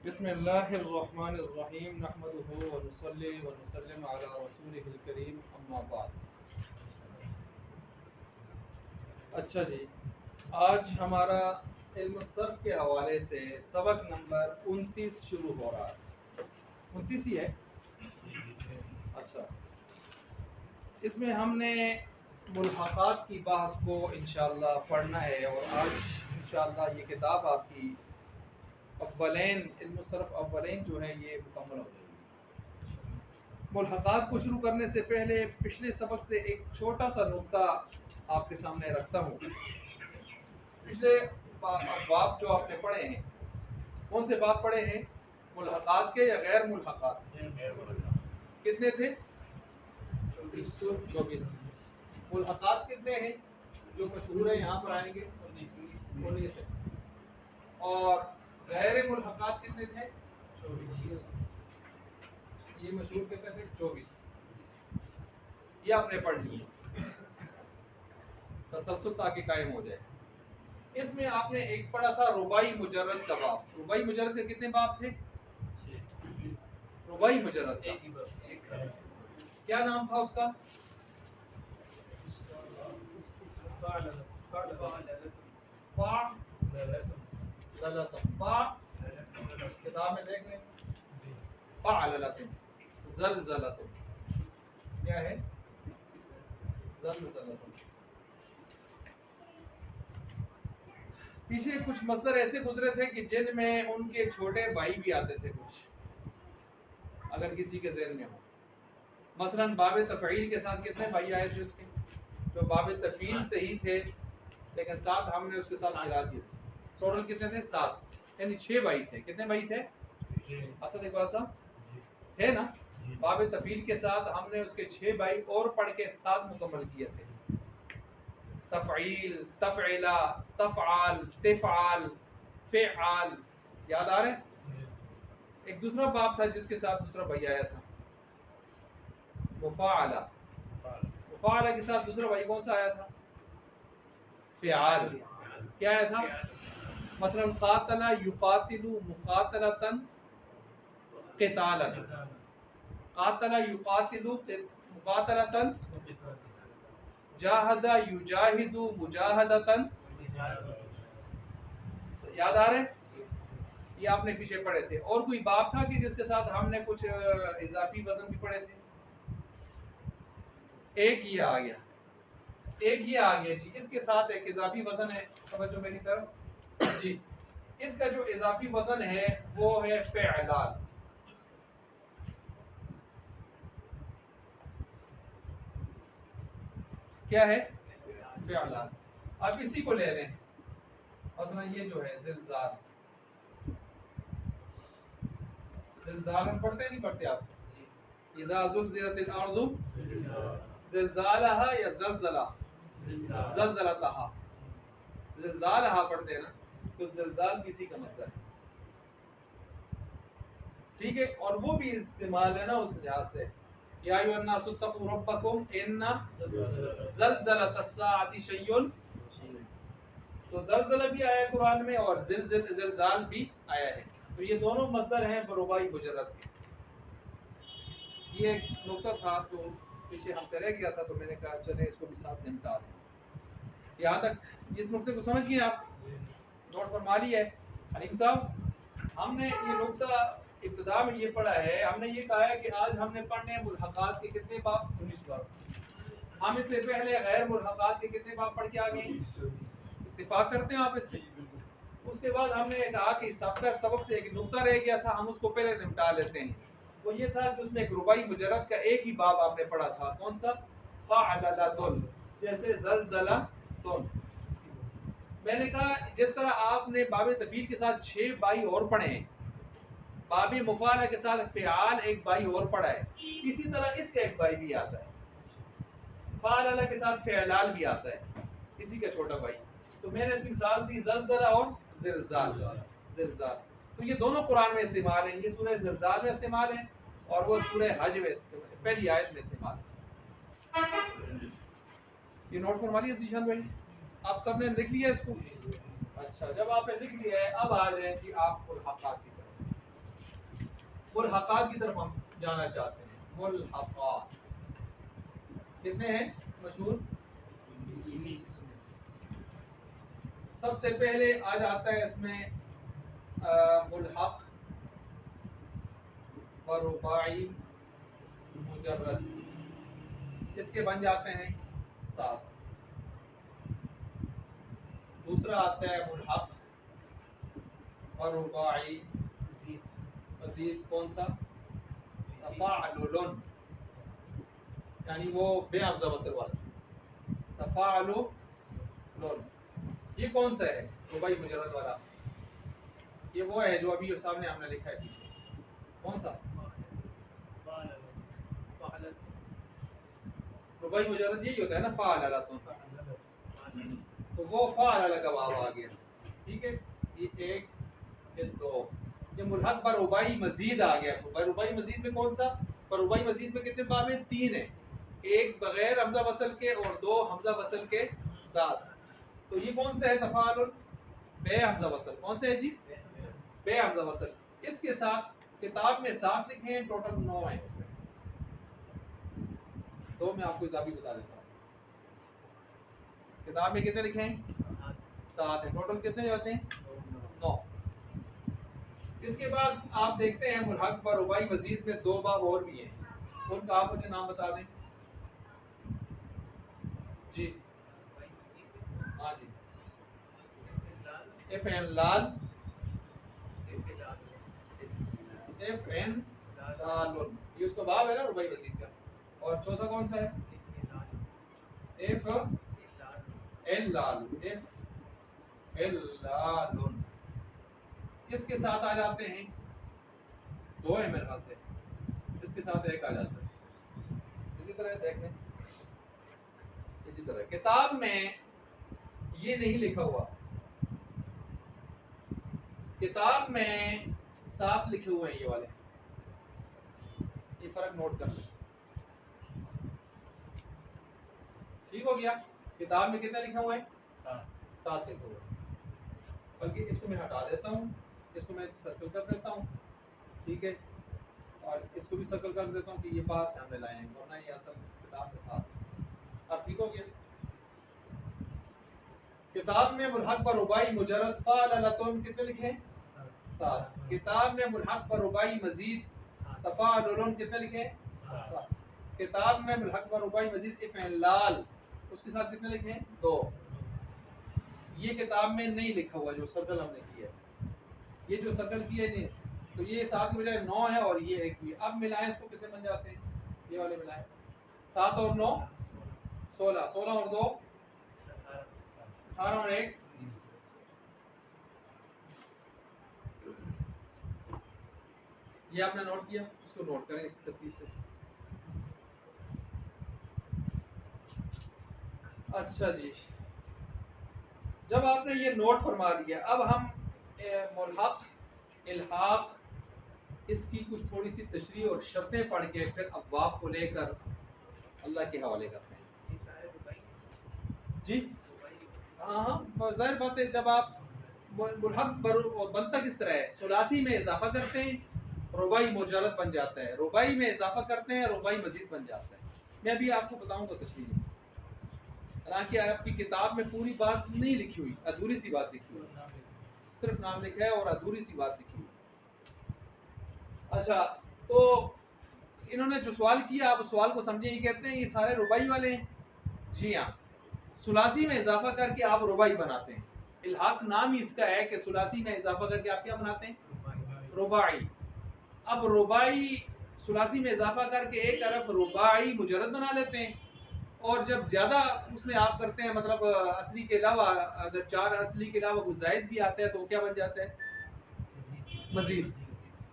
بسم اللہ الرحمن الرحیم نحمدہ ونصلی ونسلم علی رسولہ الکریم اما بعد۔ اچھا جی، آج ہمارا علم الصرف کے حوالے سے سبق نمبر 29 شروع ہو رہا ہے۔ 29 ہی ہے؟ اچھا، اس میں ہم نے ملحقات کی بحث کو انشاءاللہ پڑھنا ہے، اور آج انشاءاللہ یہ کتاب آپ کی اولین علم الصرف اولین جو ہے یہ مکمل ہو جائے گی۔ ملحقات کو شروع کرنے سے پہلے پچھلے سبق سے ایک چھوٹا سا نقطہ آپ کے سامنے رکھتا ہوں۔ پچھلے باب جو آپ نے پڑھے ہیں، کون سے باب پڑھے ہیں؟ ملحقات کے یا غیر ملحقات؟ کتنے تھے؟ 24۔ ملحقات کتنے ہیں جو مشہور ہے یہاں پر آئیں گے؟ 19 ہے۔ اور غیر ملحقات کتنے تھے؟ 24۔ یہ مشہور کتنے تھے؟ 24۔ یہ آپ نے پڑھ لی ہے، تسلسل تاکہ قائم ہو جائے۔ اس میں آپ نے ایک پڑھا تھا رباعی مجرد کا باب۔ رباعی مجرد کے کتنے باب تھے؟ رباعی مجرد کا کیا نام تھا اس کا؟ کتاب میں دیکھ لیں، فعللۃ زلزلۃ، کیا ہے؟ زلزلۃ۔ پیچھے کچھ مصدر ایسے گزرے تھے کہ جن میں ان کے چھوٹے بھائی بھی آتے تھے کچھ، اگر کسی کے ذہن میں ہو۔ مثلا باب تفعیل کے ساتھ کتنے بھائی آئے تھے اس کے؟ جو باب تفعیل سے ہی تھے، لیکن ساتھ ہم نے اس کے ساتھ ملا دیے تھے۔ ٹوٹل کتنے تھے؟ 7، یعنی 6 بھائی تھے۔ کتنے بھائی تھے؟ اسد اقبال صاحب تھے نا؟ باب تفعیل کے ساتھ ہم نے اس کے 6 بھائی اور پڑھ کے 7 مکمل کیے تھے۔ تفعیل، تفعلا، تفعال، تفعال، فعال، یاد آ رہے ہیں؟ ایک دوسرا باب تھا جس کے ساتھ دوسرا بھائی آیا تھا، مفاعلہ۔ مفاعلہ کے ساتھ دوسرا بھائی کون سا آیا تھا؟ فعال۔ کیا آیا تھا؟ مثلا قاتل یقاتل مقاتلۃ قتالا، قاتل یقاتل مقاتلۃ، جاہد یجاہد مجاہدۃ۔ یاد آ رہے ہیں؟ یہ آپ نے پیچھے پڑھے تھے۔ اور کوئی باب تھا کہ جس کے ساتھ ہم نے کچھ اضافی وزن بھی پڑھے تھے؟ ایک یہ آ گیا، ایک یہ آ گیا جی، اس کے ساتھ ایک اضافی وزن ہے۔ توجہ میری طرف جی، اس کا جو اضافی وزن ہے وہ ہے فعلان۔ کیا ہے؟ فعلان۔ اب اسی کو لے لیں، مثلا یہ جو ہے زلزال۔ زلزال ہم پڑھتے نہیں پڑھتے آپ؟ اذا زلزلت الارض زلزالها یا زلزلہ؟ زلزلتها۔ زلزالها پڑھتے ہیں نا، تو زلزال کسی کا مصدر ہے، ٹھیک ہے؟ اور وہ بھی استعمال ہے نا اس لحاظ سے، یا ایھا الناس اتقوا ربکم ان زلزلۃ الساعۃ شیء، تو زلزلہ بھی آیا ہے قرآن میں اور زلزال بھی آیا ہے، تو یہ دونوں مصدر ہیں رباعی مجرد کے۔ یہ ایک نقطہ تھا جو پیچھے ہم سے رہ گیا تھا، تو میں نے کہا چلیں اس کو بھی ساتھ نمٹا دیں۔ یہاں تک اس نقطے کو سمجھ گئے آپ؟ نوٹ فرما لی ہے حلیم صاحب؟ ہم نے یہ نقطہ ابتدا میں یہ پڑھا ہے، ہم نے یہ کہا ہے کہ آج ہم نے پڑھنے ہیں ملحقات کے کتنے باب؟ 19 باب۔ ہم اس سے پہلے غیر ملحقات کے کتنے باب پڑھ کے آ گئے؟ اتفاق کرتے ہیں آپ اس سے؟ اس کے بعد ہم نے کہا کہ سبق سے ایک نقطہ رہ گیا تھا، ہم اس کو پہلے نمٹا لیتے ہیں۔ وہ یہ تھا کہ اس میں ایک رباعی مجرد کا ایک ہی باب آپ نے پڑھا تھا، کون سا؟ فعللۃ، جیسے زلزلہ تن۔ میں نے کہا جس طرح آپ نے باب تفعیل کے ساتھ 6 بائی اور پڑھے ہیں، باب مفاعلہ کے ساتھ فعال ایک بائی اور پڑھا ہے، اسی طرح اس کا ایک بائی بھی آتا ہے، فعللہ کے ساتھ فعلال بھی آتا ہے، اسی کا چھوٹا بھائی۔ تو میں نے اس کی مثال دی زلزلہ اور زلزال۔ زلزال تو یہ دونوں قرآن میں استعمال ہیں، یہ سورہ زلزال میں استعمال ہے اور وہ سورہ حج میں پہلی آیت میں استعمال ہے۔ یہ نوٹ فرما لیے ذیشان بھائی؟ آپ سب نے لکھ لیا اس کو؟ اچھا، جب آپ نے لکھ لیا ہے اب آ جائیں جی آپ ملحقات کی طرف۔ ملحقات کی طرف ہم جانا چاہتے ہیں. ملحقات کتنے ہیں مشہور؟ سب سے پہلے آ جاتا ہے اس میں ملحق و رباعی مجرد، اس کے بن جاتے ہیں 7. دوسرا آتا ہے ملحق و رباعی مزید، کون سا؟ تفاعل، یعنی وہ بے حمزہ وصل والا تفاعل. یہ کون سا ہے رباعی مجرد والا؟ یہ وہ ہے جو ابھی سامنے ہم نے لکھا ہے پیچھے. کون سا؟ رباعی مجرد یہی ہوتا ہے نا، فاعل، تو وہ فاعل کا باب آ گیا. ٹھیک ہے، یہ 1 یہ 2. یہ ملحق پر رباعی مزید آ گیا. رباعی مزید میں کون سا؟ پر رباعی مزید میں کتنے باب ہیں؟ 3 ہیں. 1 بغیر حمزہ وصل کے اور 2 حمزہ وصل کے ساتھ. تو یہ کون سا ہے تفاعل بے حمزہ وصل؟ کون سا ہے جی؟ بے حمزہ وصل. اس کے ساتھ کتاب میں 7 لکھے ہیں، ٹوٹل 9 ہیں. اس میں 2 میں آپ کو اضافی بتا دیتا ہوں. کتاب میں کتنے لکھے ہیں؟ 7 ہیں. ٹوٹل کتنے ہوتے ہیں؟ 9. اس کے بعد آپ دیکھتے ہیں ملحق پر رباعی مزید میں 2 باب اور بھی ہیں. ان کا آپ مجھے نام بتا دیں. جی ہاں جی، ایف این لال، ایف این لال، یہ اس کا باب ہے نا رباعی مزید کا. اور چوتھا کون سا ہے؟ ایف ایل لال، ایف ایل لال. اس کے ساتھ آ جاتے ہیں 2 ہے میرے خیال سے، اس کے ساتھ 1 آ جاتا ہے. اسی طرح دیکھ لیں، اسی طرح کتاب میں یہ نہیں لکھا ہوا. کتاب میں 7 لکھے ہوئے ہیں یہ والے. یہ فرق نوٹ کر لیں. ٹھیک ہو گیا. کتاب میں کتنا لکھا ہوا ہے؟ 7 لکھا ہوا ہے. بلکہ اس کو میں ہٹا دیتا ہوں، اس کو میں سرکل کر دیتا ہوں. ٹھیک ہے، اور اس کو بھی سرکل کر دیتا ہوں کہ یہ باہر سے ہم نے لائے ہیں، ورنہ یہ اصل کتاب کے ساتھ. اب ٹھیک ہو گیا. کتاب میں ملحق پر رباعی مجرد فاعلتن کتنے لکھے ہیں؟ 7. کتاب میں ملحق پر رباعی مزید تفاعل کتنے لکھے ہیں؟ 7. کتاب میں ملحق پر رباعی مزید افعلال، اس کے ساتھ کتنے لکھے ہیں؟ 2. یہ کتاب میں نہیں لکھا ہوا جو سرکل ہم نے کیا ہے. یہ جو سرکل کیا ہے نہیں، تو یہ 7 کی بجائے 9 ہے اور یہ 1 بھی. اب ملائیں اس کو کتنے بن جاتے ہیں؟ یہ والے ملائیں، 7 اور 9 16، 16 اور 2 18 اور 1 یہ آپ نے نوٹ کیا. اس کو نوٹ کریں اس ترتیب سے. اچھا جی، جب آپ نے یہ نوٹ فرما لیا، اب ہم ملحق، الحاق، اس کی کچھ تھوڑی سی تشریح اور شرطیں پڑھ کے پھر ابواب کو لے کر اللہ کے حوالے کرتے ہیں. جی ہاں ہاں، ظاہر بات ہے. جب آپ ملحق بنتا کس طرح ہے؟ ثلاثی میں اضافہ کرتے ہیں، رباعی مجرد بن جاتا ہے. رباعی میں اضافہ کرتے ہیں، رباعی مزید بن جاتا ہے. میں ابھی آپ کو بتاؤں گا تشریح. حالانکہ آپ کی کتاب میں پوری بات نہیں لکھی ہوئی، ادھوری سی بات لکھی ہوئی، صرف نام لکھا ہے اور ادھوری سی بات لکھی ہوئی. اچھا، تو انہوں نے جو سوال کیا آپ اس سوال کو سمجھیں. یہ کہتے ہیں یہ سارے رباعی والے ہیں. جی ہاں، ثلاثی میں اضافہ کر کے آپ رباعی بناتے ہیں. الحاق نام ہی اس کا ہے کہ ثلاثی میں اضافہ کر کے آپ کیا بناتے ہیں؟ رباعی. اب رباعی ثلاثی میں اضافہ کر کے ایک طرف رباعی مجرد بنا لیتے ہیں، اور جب زیادہ اس میں آپ کرتے ہیں، مطلب اصلی کے علاوہ اگر 4 اصلی کے علاوہ کچھ زائد بھی آتا ہے تو کیا بن جاتا ہے؟ مزید.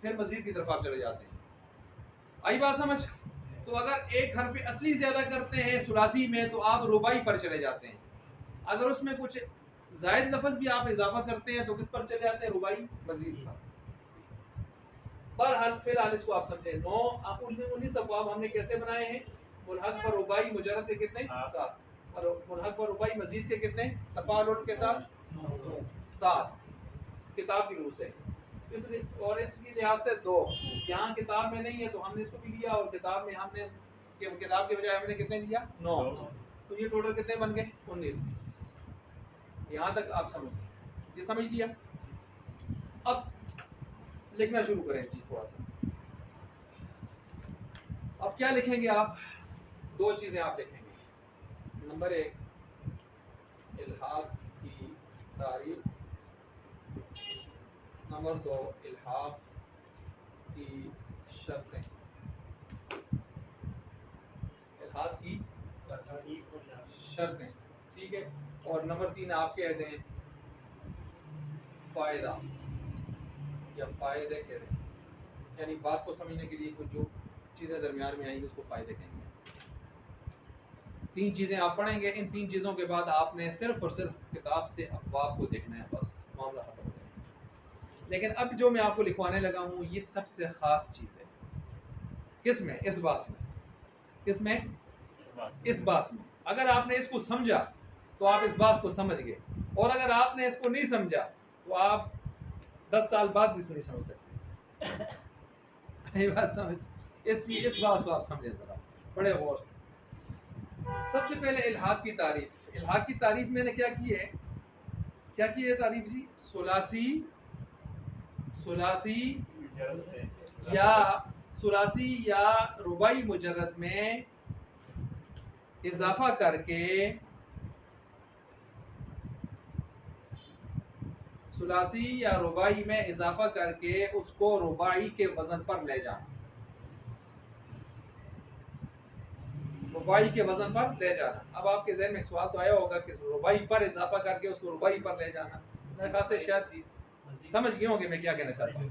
پھر مزید کی طرف آپ چلے جاتے ہیں. آئی بات سمجھ؟ تو اگر ایک حرف اصلی زیادہ کرتے ہیں ثلاثی میں تو آپ رباعی پر چلے جاتے ہیں. اگر اس میں کچھ زائد لفظ بھی آپ اضافہ کرتے ہیں تو کس پر چلے جاتے ہیں؟ رباعی مزید پر. بہرحال فی الحال اس کو آپ سمجھیں. 9 آپ 19 ابواب ہم نے کیسے بنائے ہیں؟ ملحق پر رباعی مجرد کے کتنے؟ 7. اور ملحق پر رباعی مزید کے کتنے؟ تفاعل کے ساتھ 7. کتاب کی روح سے اس کی لحاظ سے 2 یہاں کتاب میں نہیں ہے تو ہم نے اس کو بھی لیا، اور کتاب میں ہم نے کتاب کے بجائے ہم نے کتنے لیا 9، تو یہ ٹوٹل کتنے بن گئے 19۔ یہاں تک آپ سمجھ، یہ سمجھ لیا۔ اب لکھنا شروع کریں جی تھوڑا سا۔ اب کیا لکھیں گے آپ؟ 2 چیزیں آپ لکھیں گے۔ نمبر 1 الحاق کی تعریف، نمبر 2 الحاق کی شرطیں، الحاق کی شرطیں، ٹھیک ہے۔ اور نمبر 3 آپ کہہ دیں فائدہ یا فائدے کہہ دیں، یعنی بات کو سمجھنے کے لیے کچھ جو چیزیں درمیان میں آئیں گی اس کو فائدے کہیں گے۔ 3 چیزیں آپ پڑھیں گے، ان 3 چیزوں کے بعد آپ نے صرف اور صرف کتاب سے ابواب کو دیکھنا ہے، بس معاملہ ختم ہو جائے گا۔ لیکن اب جو میں آپ کو لکھوانے لگا ہوں یہ سب سے خاص چیز ہے۔ کس میں؟ اس باس میں۔ کس میں؟ اس باس میں۔ اگر آپ نے اس کو سمجھا تو آپ اس باس کو سمجھ گئے، اور اگر آپ نے اس کو نہیں سمجھا تو آپ 10 سال بعد بھی اس کو نہیں سمجھ سکتے۔ یہ بات سمجھ، اس لیے اس باس کو آپ سمجھیں ذرا بڑے غور سے۔ سب سے پہلے الحاق کی تعریف۔ الحاق کی تعریف میں نے کیا کی ہے؟ کیا کی ہے تعریف جی؟ ثلاثی یا رباعی مجرد میں اضافہ کر کے، ثلاثی یا رباعی میں اضافہ کر کے اس کو رباعی کے وزن پر لے جانا، رباعی کے وزن پر لے جانا۔ اب آپ کے ذہن میں ایک سوال تو آیا ہوگا کہ رباعی پر اضافہ کر کے اس کو رباعی پر لے جانا، میرے خیال سے شاید سمجھ گئے ہوں گے میں کیا کہنا چاہتا ہوں۔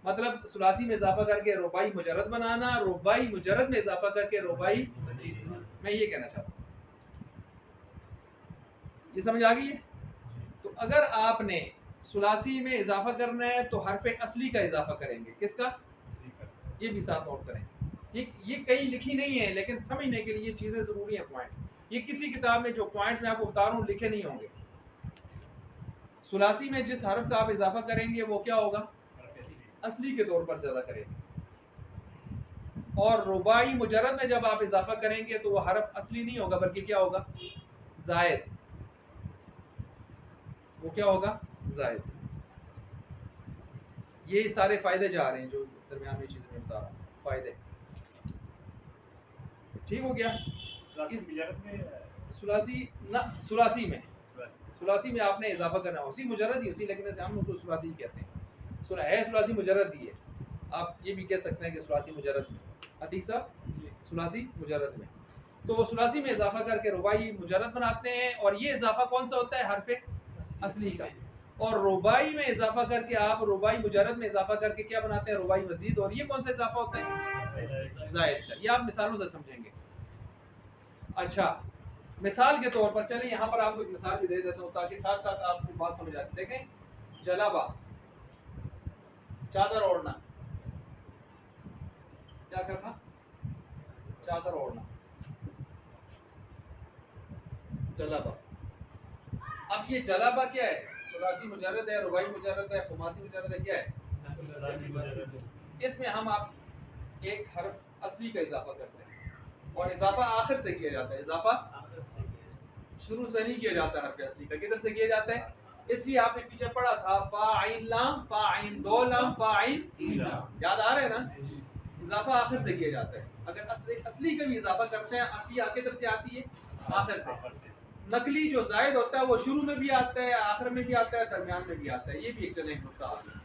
مطلب ثلاثی میں اضافہ کر کے رباعی مجرد بنانا، رباعی مجرد میں اضافہ کر کے رباعی مزید، میں یہ کہنا چاہتا ہوں۔ یہ سمجھ آ گئی ہے؟ تو اگر آپ نے ثلاثی میں اضافہ کرنا ہے تو حرف اصلی کا اضافہ کریں گے۔ کس کا؟ یہ بھی ساتھ نوٹ کریں۔ یہ کہیں لکھی نہیں ہے لیکن سمجھنے کے لیے یہ چیزیں ضروری ہیں، پوائنٹ۔ یہ کسی کتاب میں جو پوائنٹ میں آپ کو بتا رہا ہوں لکھے نہیں ہوں گے۔ ثلاثی میں جس حرف کا آپ اضافہ کریں گے وہ کیا ہوگا؟ اصلی کے طور پر زیادہ کریں گے۔ اور رباعی مجرد میں جب آپ اضافہ کریں گے تو وہ حرف اصلی نہیں ہوگا بلکہ کیا ہوگا؟ زائد۔ وہ کیا ہوگا؟ زائد۔ یہ سارے فائدے جا رہے ہیں جو درمیان میں چیزیں میں بتا رہا ہوں، فائدے۔ ٹھیک ہو گیا؟ ثلاثی میں آپ نے اضافہ کرنا، اسی مجرد ہی، اسی لیکن سے ہم اس کو ثلاثی کہتے ہیں، ہے ثلاثی مجرد ہی ہے۔ آپ یہ بھی کہہ سکتے ہیں کہ ثلاثی مجرد میں، عتیق صاحب ثلاثی مجرد میں، تو ثلاثی میں اضافہ کر کے رباعی مجرد بناتے ہیں، اور یہ اضافہ کون سا ہوتا ہے؟ حرف اصلی کا۔ اور رباعی میں اضافہ کر کے آپ رباعی مجرد میں اضافہ کر کے کیا بناتے ہیں؟ رباعی مزید۔ اور یہ کون سا اضافہ ہوتا ہے؟ زائد کا۔ یہ آپ مثالوں سے سمجھیں گے۔ اچھا، مثال کے طور پر چلیں یہاں پر آپ کو ایک مثال بھی دے دیتا ہوں تاکہ ساتھ ساتھ آپ کو بات سمجھ آتی۔ دیکھیں، جلابہ، چادر اوڑھنا، کیا کرنا؟ چادر اوڑھنا، جلابہ۔ اب یہ جلابہ کیا ہے؟ ثلاثی مجرد ہے، رباعی مجرد ہے، خماسی مجرد ہے، کیا ہے؟ اس میں ہم آپ ایک حرف اصلی کا اضافہ کرتے ہیں، اور اضافہ آخر سے کیا جاتا ہے، اضافہ شروع سے نہیں کیا جاتا حرف اصلی کا۔ کدھر سے کیا جاتا ہے؟ اس لیے آپ نے پیچھے پڑھا تھا فا عین لام، فا عین دو لام، فا عین تین لام، یاد آ رہا ہے نا؟ اضافہ آخر سے کیا جاتا ہے۔ اگر اصلی کا بھی اضافہ کرتے ہیں، اصلی کدھر سے آتی ہے؟ آخر سے۔ نقلی جو زائد ہوتا ہے وہ شروع میں بھی آتا ہے، آخر میں بھی آتا ہے، درمیان میں بھی آتا ہے۔ یہ بھی ایک چلیں نقطہ آ گیا۔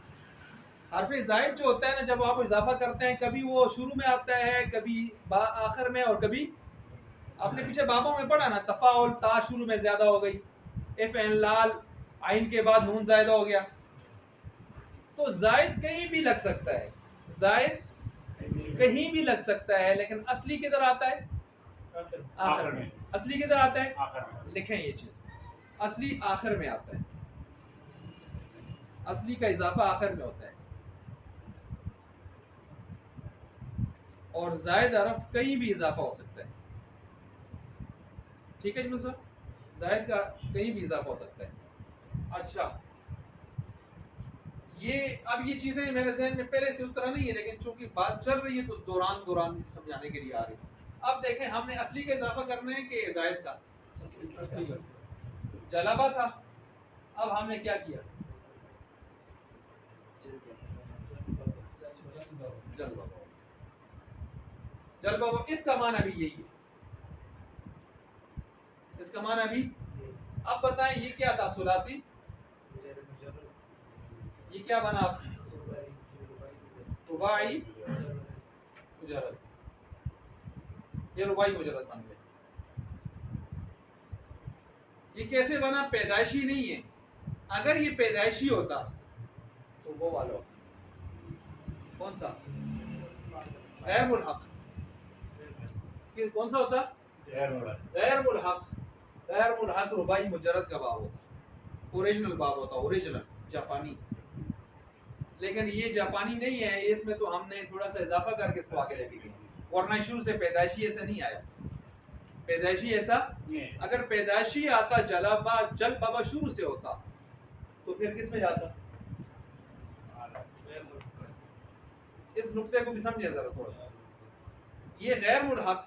حرف زائد جو ہوتا ہے نا، جب آپ اضافہ کرتے ہیں کبھی وہ شروع میں آتا ہے، کبھی آخر میں، اور کبھی آپ نے پیچھے بابوں میں پڑھا نا، تفاعل، تا شروع میں زیادہ ہو گئی، اف این لال، عین کے بعد نون زائدہ ہو گیا۔ تو زائد کہیں بھی لگ سکتا ہے، زائد کہیں بھی لگ سکتا ہے، لیکن اصلی کدھر آتا ہے؟ آخر میں۔ اصلی کدھر آتا ہے؟ لکھیں یہ چیز، اصلی آخر میں آتا ہے، اصلی کا اضافہ آخر میں ہوتا ہے، اور زائد حرف کہیں بھی اضافہ ہو سکتا ہے۔ ٹھیک ہے جی صاحب، زائد کا کہیں بھی اضافہ ہو سکتا ہے۔ اچھا، یہ اب یہ چیزیں میرے ذہن میں پہلے سے اس طرح نہیں ہے، لیکن چونکہ بات چل رہی ہے تو اس دوران سمجھانے کے لیے آ رہی ہے۔ اب دیکھیں ہم نے اصلی کا اضافہ کرنا ہے کہ زائد کا؟ جلبہ تھا، اب ہم نے کیا کیا؟ جلبہ۔ جلبہ اس کا معنی بھی یہی ہے، اس کا معنی بھی۔ اب بتائیں یہ کیا تھا؟ ثلاثی، یہ کیا بنا؟ رباعی مجرد، یہ رباعی مجرد بن گیا۔ یہ کیسے بنا؟ پیدائشی نہیں ہے، اگر یہ پیدائشی ہوتا تو وہ والا کون سا؟ غیر ملحق۔ کون سا ہوتا؟ غیر ملحق۔ غیر ملحق رباعی مجرد کا باب ہوتا، اوریجنل باب ہوتا، اوریجنل جاپانی۔ لیکن یہ جاپانی نہیں ہے، اس میں تو ہم نے تھوڑا سا اضافہ کر کے اس کو آگے لے کے گئے، ورنہ شروع سے پیدائشی ایسا نہیں آیا۔ پیدائشی ایسا اگر پیدائشی آتا جلبہ جلبہ شروع سے ہوتا تو پھر کس میں جاتا؟ اس نقطے کو بھی سمجھے ذرا تھوڑا سا۔ یہ غیر ملحق،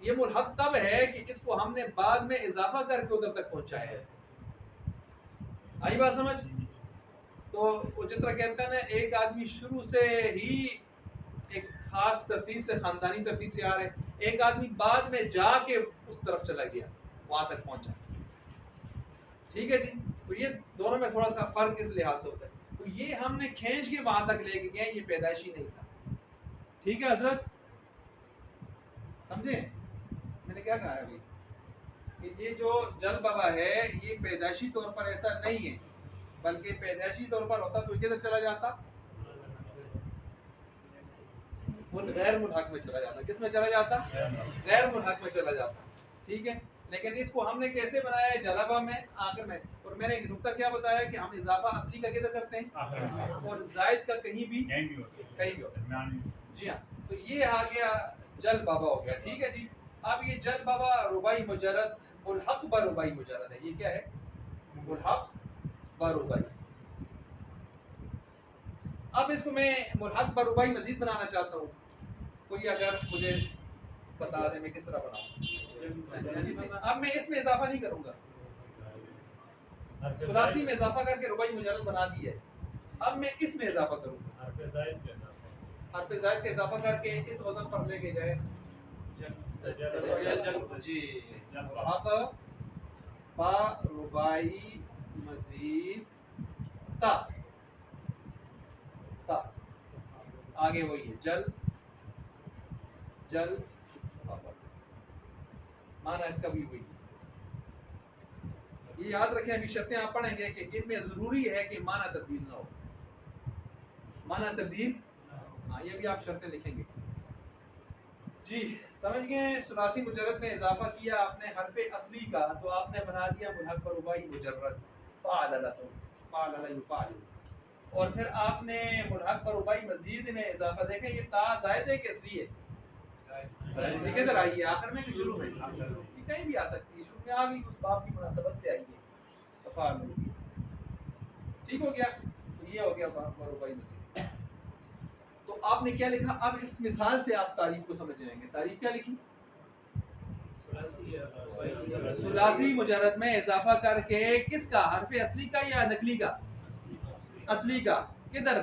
یہ ملحق تب ہے کہ اس کو ہم نے بعد میں اضافہ کر کے ادھر تک پہنچایا ہے۔ آئی بات سمجھ؟ تو وہ جس طرح کہتے ہیں نا، ایک آدمی شروع سے ہی ایک خاص ترتیب سے، خاندانی ترتیب سے آ رہے، ایک آدمی بعد میں جا کے اس طرف چلا گیا، وہاں تک پہنچا۔ ٹھیک ہے جی؟ تو یہ دونوں میں تھوڑا سا فرق اس لحاظ سے ہوتا ہے۔ تو یہ ہم نے کھینچ کے وہاں تک لے کے گئے، یہ پیدائشی نہیں تھا۔ ٹھیک ہے حضرت؟ سمجھے میں نے کیا کہا ہے ابھی؟ کہ یہ جو جل بابا ہے یہ پیدائشی طور پر ایسا نہیں ہے، بلکہ پیدائشی طور پر ہوتا تو کدھر چلا جاتا؟ غیر ملحق میں چلا جاتا۔ کس میں چلا جاتا؟ غیر ملحق میں چلا جاتا۔ ٹھیک ہے؟ لیکن اس کو ہم نے کیسے بنایا ہے؟ جلبہ میں آخر میں۔ اور میں نے ایک نقطہ کیا بتایا کہ ہم اضافہ اصلی کا کدھر کرتے ہیں اور زائد کا کہیں بھی ہو سکتا۔ جی ہاں، تو یہ آ گیا جل بابا ہو گیا۔ ٹھیک ہے جی؟ اب یہ جل بابا رباعی مجرد ملحق بر رباعی مجرد ہے۔ یہ کیا ہے؟ ملحق بر رباعی۔ اب اس کو میں ملحق بر رباعی مزید بنانا چاہتا ہوں، کوئی اگر مجھے بتا دے میں کس طرح بناؤں۔ اب میں اس میں اضافہ نہیں کروں گا، ثلاثی میں اضافہ کر کے رباعی مجرد بنا دیا ہے۔ اب میں اس میں اضافہ کروں گا، حرف زائد کا اضافہ کر کے اس وزن پر لے کے جائے جی ملحق با رباعی مزید تا تا، آگے وہی ہے جل جل معنی اس کا بھی وہی ہے۔ یہ یاد رکھیں، ابھی شرطیں آپ پڑھیں گے کہ ان میں ضروری ہے کہ معنی تبدیل نہ ہو، معنی تبدیل، ہاں یہ بھی آپ شرطیں لکھیں گے جی۔ سمجھ گئے؟ ثلاثی مجرد میں اضافہ کیا آپ نے حرف اصلی کا تو آپ نے بنا دیا ملحق بر رباعی مجرد فعللۃ فعلل یفعل۔ اور پھر آپ نے ملحق بر رباعی مزید میں اضافہ، دیکھیں یہ تا زائد ہے کہ اصلی ہے؟ کدھر آئی ہے؟ آخر میں کہ شروع میں؟ یہ کہیں بھی آ سکتی ہے، شروع میں آ گئی اس باب کی مناسبت سے آئی ہے فعل۔ ٹھیک ہو گیا؟ تو یہ ہو گیا بر رباعی مزید۔ تو آپ نے کیا لکھا؟ اب اس مثال سے آپ تعریف کو سمجھ جائیں گے۔ تعریف کیا لکھی؟ ثلاثی مجرد میں اضافہ کر کے کس کا؟ حرف اصلی کا یا نقلی کا؟ اصلی کا۔ کدھر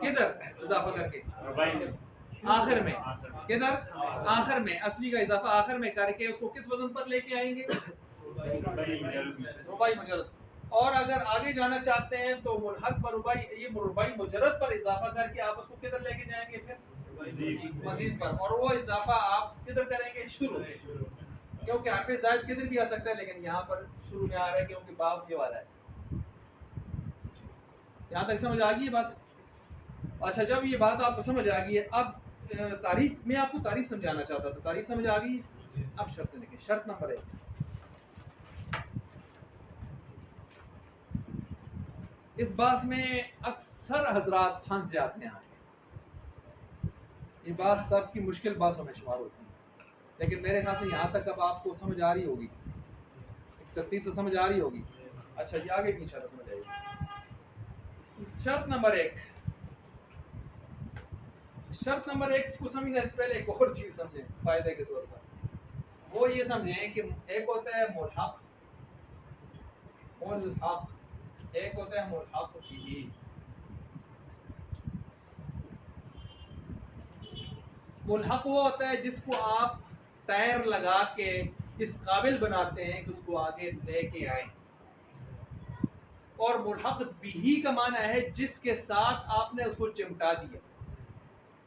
کدھر اضافہ کر کے؟ آخر میں۔ کدھر؟ آخر میں۔ اصلی کا اضافہ آخر میں کر کے اس کو کس وزن پر لے کے آئیں گے؟ رباعی مجرد۔ اور اگر آگے جانا چاہتے ہیں تو ملحق بر رباعی، یہ رباعی مجرد پر اضافہ کر کے آپ اس کو کدھر لے کے جائیں گے؟ پھر مزید پر۔ اور وہ اضافہ آپ کدھر کریں گے؟ شروع، کیونکہ حرف زائد کدھر بھی آ سکتا ہے لیکن یہاں پر شروع میں آ رہا ہے کیونکہ باب یہ والا ہے۔ یہاں تک سمجھ آ گئی یہ بات؟ اچھا، جب یہ بات آپ کو سمجھ آ گئی ہے، اب تعریف میں آپ کو تعریف سمجھانا چاہتا تھا، تعریف سمجھ آ گئی ہے؟ اب شرط دیکھیں، شرط نمبر 1، اس بات میں اکثر حضرات پھنس جاتے ہیں، یہ بات صرف کی مشکل باتوں میں شمار ہوتی ہے، لیکن میرے خیال سے یہاں تک اب آپ کو سمجھ آ رہی ہوگی، ترتیب سے سمجھ آ رہی ہوگی۔ اچھا، یہ آگے بھی انشاءاللہ سمجھ آئے گی۔ شرط نمبر ایک، شرط نمبر ایک کو سمجھنے سے پہلے ایک اور چیز سمجھیں فائدے کے طور پر، وہ یہ سمجھیں کہ ایک ہوتا ہے ملحق، ملحق ایک ہوتا ہے ملحق بھی، ملحق وہ ہوتا ہے جس کو آپ ٹائر لگا کے اس قابل بناتے ہیں کہ اس کو آگے لے کے آئیں، اور ملحق بھی کا معنی ہے جس کے ساتھ آپ نے اس کو چمٹا دیا۔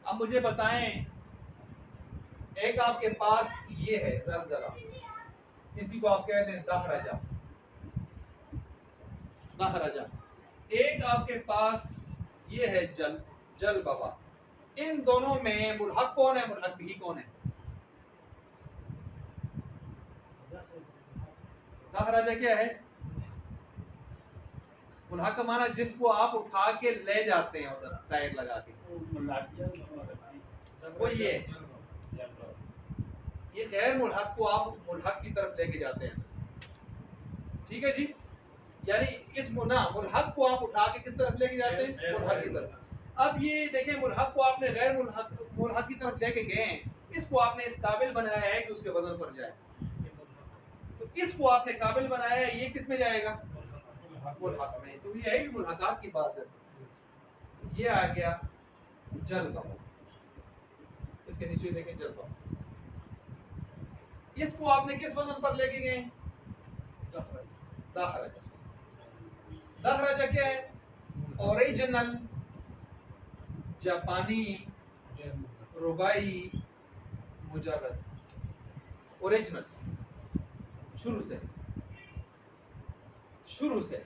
اب مجھے بتائیں، ایک آپ کے پاس یہ ہے زلزلہ، اسی کو آپ کہتے ہیں دہرجہ، دہرجہ، ایک آپ کے پاس یہ ہے جل بابا، ان دونوں میں ملحق کون ہے، ملحق بھی کون ہے؟ دہرجہ کیا ہے؟ ملحق کا معنی جس کو آپ اٹھا کے لے جاتے ہیں ادھر ٹائر لگا کے، وہ یہ غیر ملحق کو آپ ملحق کی طرف لے کے جاتے ہیں، ٹھیک ہے جی؟ یعنی اس ملحق کو آپ اٹھا کے کس طرف لے کے جاتے ہیں؟ ملحق کی طرف۔ اب یہ دیکھیں، ملحق کو آپ نے غیر ملحق کی طرف لے کے گئے ہیں، اس کو آپ نے اس قابل بنایا ہے کہ اس کے وزن پر جائے، تو اس کو آپ نے قابل بنایا ہے، یہ کس میں جائے گا؟ ملحق میں۔ تو یہ ہے بھی ملحقات کی بات ہے۔ یہ آ گیا جلبہ، اس کے نیچے دیکھیں جلبہ، اس کو آپ نے کس وزن پر لے کے گئے؟ دہرجہ۔ دہرجہ کیا ہے؟ اوریجنل، جاپانی، ربائی، مجرد، اوریجنل، شروع سے،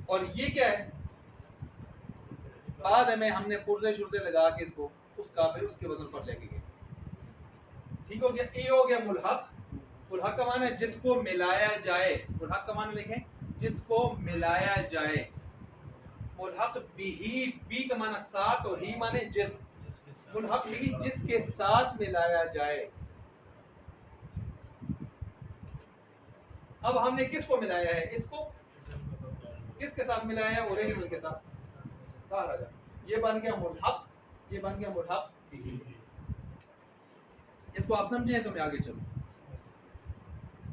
اور یہ کیا ہے؟ بعد میں ہم نے پرزے شرزے لگا کے اس کو اس قابل اس کے وزن پر لے کے گئے، ٹھیک ہو گیا؟ یہ ہو گیا ملحق۔ ملحق کا معنی ہے جس کو ملایا جائے، ملحق کا معنی لکھیں جس کو ملایا جائے۔ ملحق بھی کا معنی ساتھ، اور ہی معنی جس، ملحق بھی جس کے ساتھ ملایا جائے۔ اب ہم نے کس کو ملایا ہے؟ اس کو کس کے ساتھ ملایا ہے؟ اوریجنل کے ساتھ، دہرجہ۔ یہ بن گیا ملحق، یہ بن گیا ملحق بھی۔ اس کو آپ سمجھیں تو میں آگے چلوں۔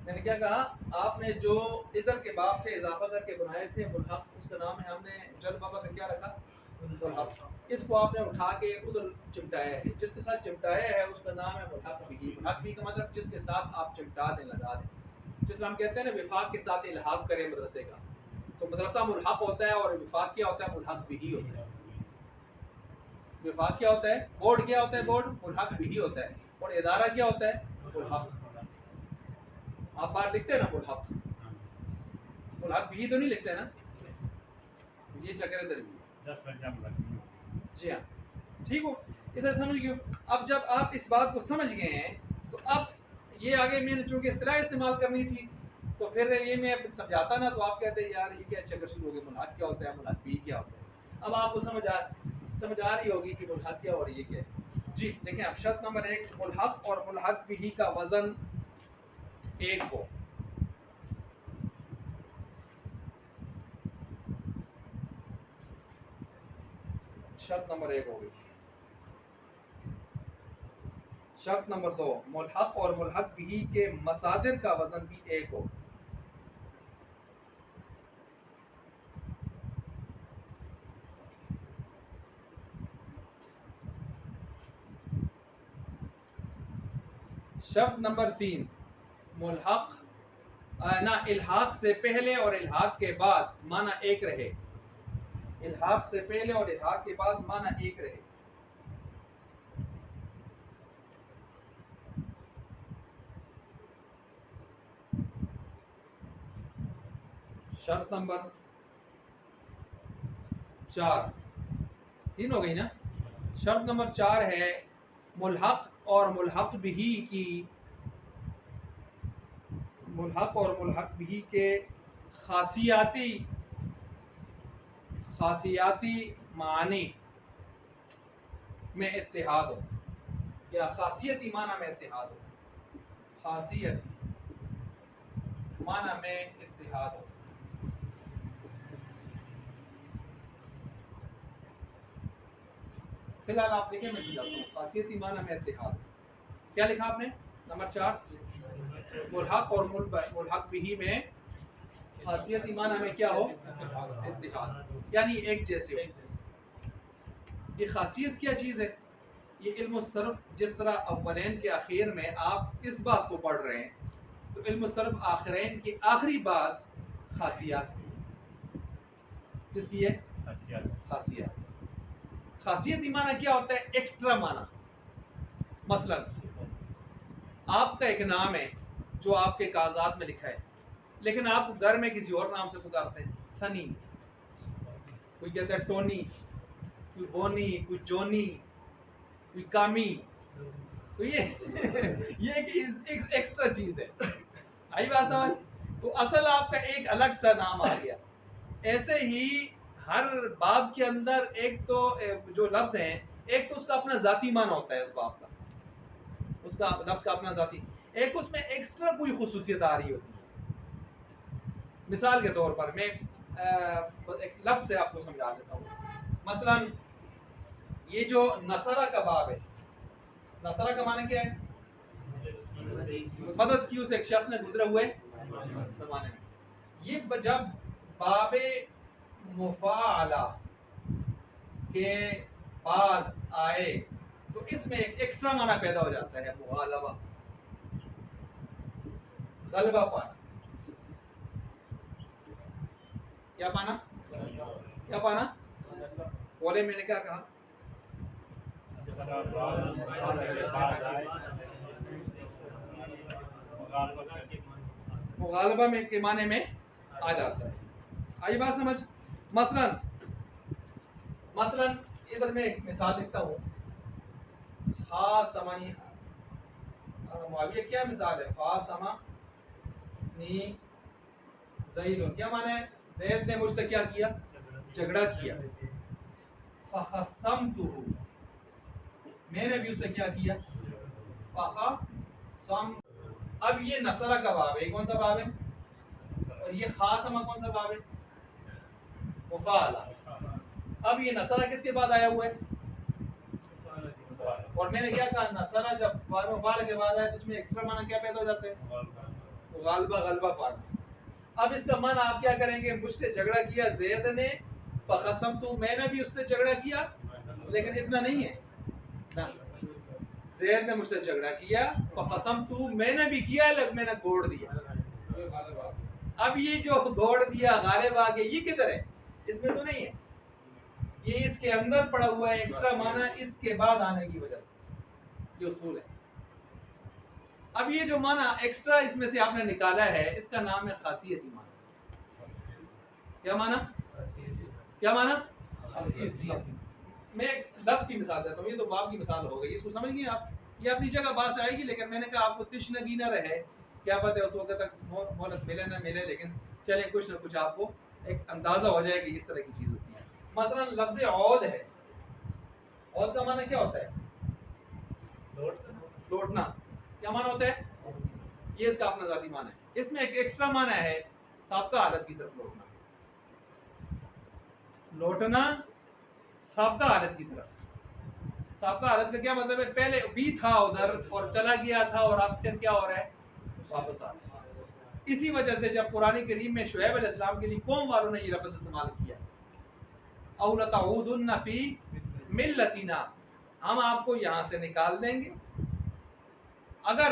میں نے کیا کہا؟ آپ نے جو ادھر کے باب تھے اضافہ کر کے بنائے تھے ملحق، اس کا نام ہے ہم نے جل بابا کا کیا رکھا؟ ملحق۔ اس کو آپ نے اٹھا کے ادھر چمٹایا ہے، جس کے ساتھ چمٹایا ہے اس کا نام ہے ملحق بھی۔ ملحق بھی کا مطلب جس کے ساتھ آپ چمٹا دیں، لگا دیں، جس ہم کہتے ہیں نا وفاق کے ساتھ الحاق کریں مدرسے کا، تو مدرسہ ملحق ہوتا ہے، اور وفاق کیا ہوتا ہے؟ ملحق بھی ہوتا ہے۔ وفاق کیا ہوتا ہے؟ بورڈ کیا ہوتا ہے؟ بورڈ ملحق بھی ہوتا ہے، اور ادارہ کیا ہوتا ہے؟ ملحق۔ آپ بار لکھتے ہیں نا ملحق، ملحق بھی تو نہیں لکھتے نا، یہ چکر در جی ہاں، ٹھیک ہو؟ ادھر سمجھ گئے؟ اب جب آپ اس بات کو سمجھ گئے ہیں تو اب یہ آگے میں نے چونکہ اصطلاح استعمال کرنی تھی، تو پھر یہ میں سمجھاتا نا تو آپ کہتے ہیں یار یہ کیا چکر شروع ہو گیا، ملحق کیا ہوتا ہے، ملحق بھی کیا ہوتا ہے۔ اب آپ کو سمجھ آ رہی ہوگی کہ ملحق کیا اور یہ کیا ہے۔ جی دیکھیں، اب شرط نمبر ایک، ملحق اور ملحق بھی کا وزن ایک ہو۔ شرط نمبر ایک ہوگی۔ شرط نمبر دو، ملحق اور ملحق بھی کے مصادر کا وزن بھی ایک ہو۔ شرط نمبر تین، ملحق نہ الحاق سے پہلے اور الحاق کے بعد معنی ایک رہے، الحاق سے پہلے اور الحاق کے بعد معنی ایک رہے۔ شرط نمبر چار، تین ہو گئی نا؟ شرط نمبر چار ہے ملحق اور ملحق بھی کی، ملحق اور ملحق بھی کے خاصیاتی معنی میں اتحاد ہو، یا خاصیتی معنی میں اتحاد ہو، خاصیتی معنی میں اتحاد ہو۔ فی الحال آپ لکھیں، میں سمجھاتا ہوں. خاصیتی معنی میں اتحاد. کیا لکھا آپ نے؟ نمبر 4 ملحق اور ملحق بھی میں خاصیتی معنی میں کیا ہو؟ اتحاد، یعنی ایک جیسے ہو. یہ خاصیت کیا چیز ہے؟ یہ علم الصرف جس طرح اولین کے اخیر میں آپ اس باس کو پڑھ رہے ہیں، تو علم الصرف آخرین کی آخری باس خاصیات کس کی ہے؟ خاصیات. خاصیت معنی کیا ہوتا ہے؟ ایکسٹرا معنی. مثلا آپ کا ایک نام ہے جو آپ کے کاغذات میں لکھا ہے، لیکن آپ گھر میں کسی اور نام سے پکارتے ہیں. سنی، کوئی کہتا ہے ٹونی، کوئی بونی، کوئی جونی، کوئی کامی. تو یہ ایک ایکسٹرا چیز ہے. آئی بات سمجھ؟ تو اصل آپ کا ایک الگ سا نام آ گیا. ایسے ہی ہر باب کے اندر ایک تو جو لفظ ہیں، ایک تو اس کا اپنا ذاتی معنی ہوتا ہے اس باب کا، اس کا لفظ کا اپنا ذاتی، ایک اس میں ایکسٹرا کوئی خصوصیت آ رہی ہوتی ہے. مثال کے طور پر میں ایک لفظ سے آپ کو سمجھا دیتا ہوں. مثلا یہ جو نصرہ کا باب ہے، نصرہ کا معنی کیا ہے؟ مدد کی اس ایک شخص نے گزرے ہوئے زمانے میں. یہ جب باب مفاعلہ کے بعد آئے تو اس میں ایک ایکسٹرا معنی پیدا ہو جاتا ہے، مغالبہ، غلبہ پانا. کیا پانا؟ کیا پانا؟ بولے میں نے کیا کہا؟ مغالبہ میں کے معنی میں آ جاتا ہے. آئی بات سمجھ؟ مثلا ادھر میں ایک مثال لکھتا ہوں. خاصمنی معاویہ کیا مثال ہے؟ خاصمنی زید. کیا معنی ہے؟ زید نے مجھ سے کیا کیا؟ جھگڑا کیا. فخصمتہ، میں نے بھی اس سے کیا کیا؟ فخصم. اب یہ نصرہ کا باب ہے. کون سا باب ہے؟ اور یہ خاصمہ کون سا باب ہے؟ مفاعلہ. اب یہ نصرہ کس کے بعد آیا ہوا ہے؟ اور میں نے کیا کہا؟ نصرہ جب مفاعلہ کے بعد آیا تو اس میں ایکسٹرا معنی کیا پیدا ہو جاتا ہے؟ مغالبہ، غلبہ پانا. اب اس کا معنی آپ کیا کریں گے؟ مجھ سے جھگڑا کیا زید نے، فخصمتو، میں نے بھی اس سے جھگڑا کیا، لیکن اتنا نہیں ہے. زید نے مجھ سے جھگڑا کیا، فخصمتو، میں نے بھی کیا لیکن میں نے گوڑ دیا. اب یہ جو گوڑ دیا، غالب آ گیا، یہ کدھر ہے؟ اس میں تو نہیں ہے. یہ اس کے اندر پڑا ہوا ہے ایکسٹرا معنی اس کے بعد آنے کی وجہ سے. یہ اصول ہے. اب یہ جو معنی ایکسٹرا اس میں سے آپ نے نکالا ہے، اس کا نام ہے خاصیتی معنی. کیا معنی؟ کیا معنی؟ میں ایک لفظ کی مثال دیتا ہوں. یہ تو باب کی مثال ہو گئی، اس کو سمجھ گئے آپ؟ یہ اپنی جگہ بات سے آئے گی، لیکن میں نے کہا آپ کو تشنگی نہ رہے. کیا پتہ اس وقت تک مہلت ملے نہ ملے، لیکن چلیں کچھ نہ کچھ آپ کو ایک اندازہ ہو جائے کہ اس طرح کی چیز ہوتی ہے. مثلا لفظ عود ہے. عود کا معنی کیا ہوتا ہے؟ لوٹنا. کیا معنی ہوتا ہے؟ یہ اس کا اپنا ذاتی معنی ہے. اس میں ایک ایکسٹرا معنی ہے سابقہ حالت کی طرف لوٹنا. لوٹنا سابقہ حالت کی طرف. سابقہ حالت کا کیا مطلب ہے؟ پہلے بھی تھا ادھر اور چلا گیا تھا، اور اب پھر کیا ہو رہا ہے؟ واپس آ رہا ہے. اسی وجہ سے جب قرآن کریم میں شعیب علیہ السلام کے لیے قوم والوں نے یہ لفظ استعمال کیا، او لتعودن فی ملتنا، ہم آپ کو یہاں سے نکال دیں گے اگر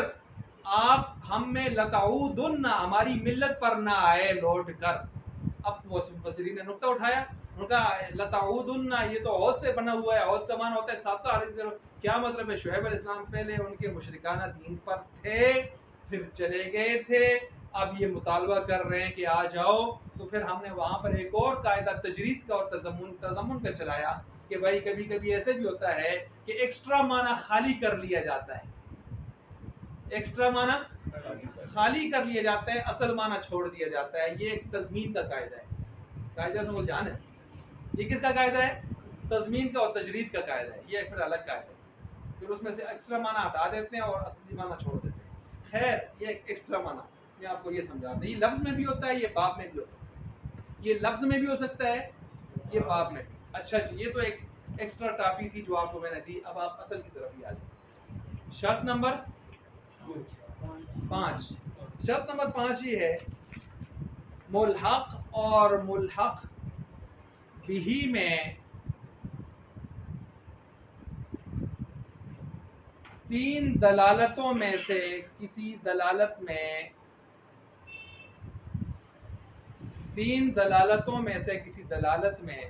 آپ ہم میں لتعودن، ہماری ملت پر نہ آئے لوٹ کر. اب مفسرین نے نقطہ اٹھایا، ان کا لتعودن یہ تو عود سے بنا ہوا ہے. عود کا معنی ہوتا ہے سابقہ حالت کی طرف. کیا مطلب ہے؟ شعیب علیہ السلام پہلے ان کے مشرکانہ دین پر تھے، پھر چلے گئے تھے، اب یہ مطالبہ کر رہے ہیں کہ آ جاؤ. تو پھر ہم نے وہاں پر ایک اور قاعدہ تجرید کا اور تضمن کا چلایا کہ بھائی کبھی کبھی ایسے بھی ہوتا ہے کہ ایکسٹرا معنی خالی کر لیا جاتا ہے. ایکسٹرا معنی خالی کر لیا جاتا ہے، اصل معنی چھوڑ دیا جاتا ہے. یہ ایک تضمین کا قاعدہ ہے. قاعدہ سمجھ جان ہے؟ یہ کس کا قاعدہ ہے؟ تضمین کا اور تجرید کا قاعدہ ہے. یہ پھر الگ قاعدہ ہے. پھر اس میں سے ایکسٹرا معنی ہٹا دیتے ہیں اور اصلی معنی چھوڑ دیتے ہیں. خیر، یہ ایک ایکسٹرا معنی میں آپ کو یہ سمجھاتا ہوں. یہ لفظ میں بھی ہوتا ہے، یہ باب میں بھی ہو سکتا ہے. یہ لفظ میں بھی ہو سکتا ہے، یہ باب میں بھی. اچھا جی، یہ تو ایک ایکسٹرا ٹافی تھی جو آپ کو میں نے دی. اب آپ اصل کی طرف ہی آ جائیں. شرط نمبر 5. شرط نمبر 5 یہ ہے ملحق اور ملحق بھی میں تین دلالتوں میں سے کسی دلالت میں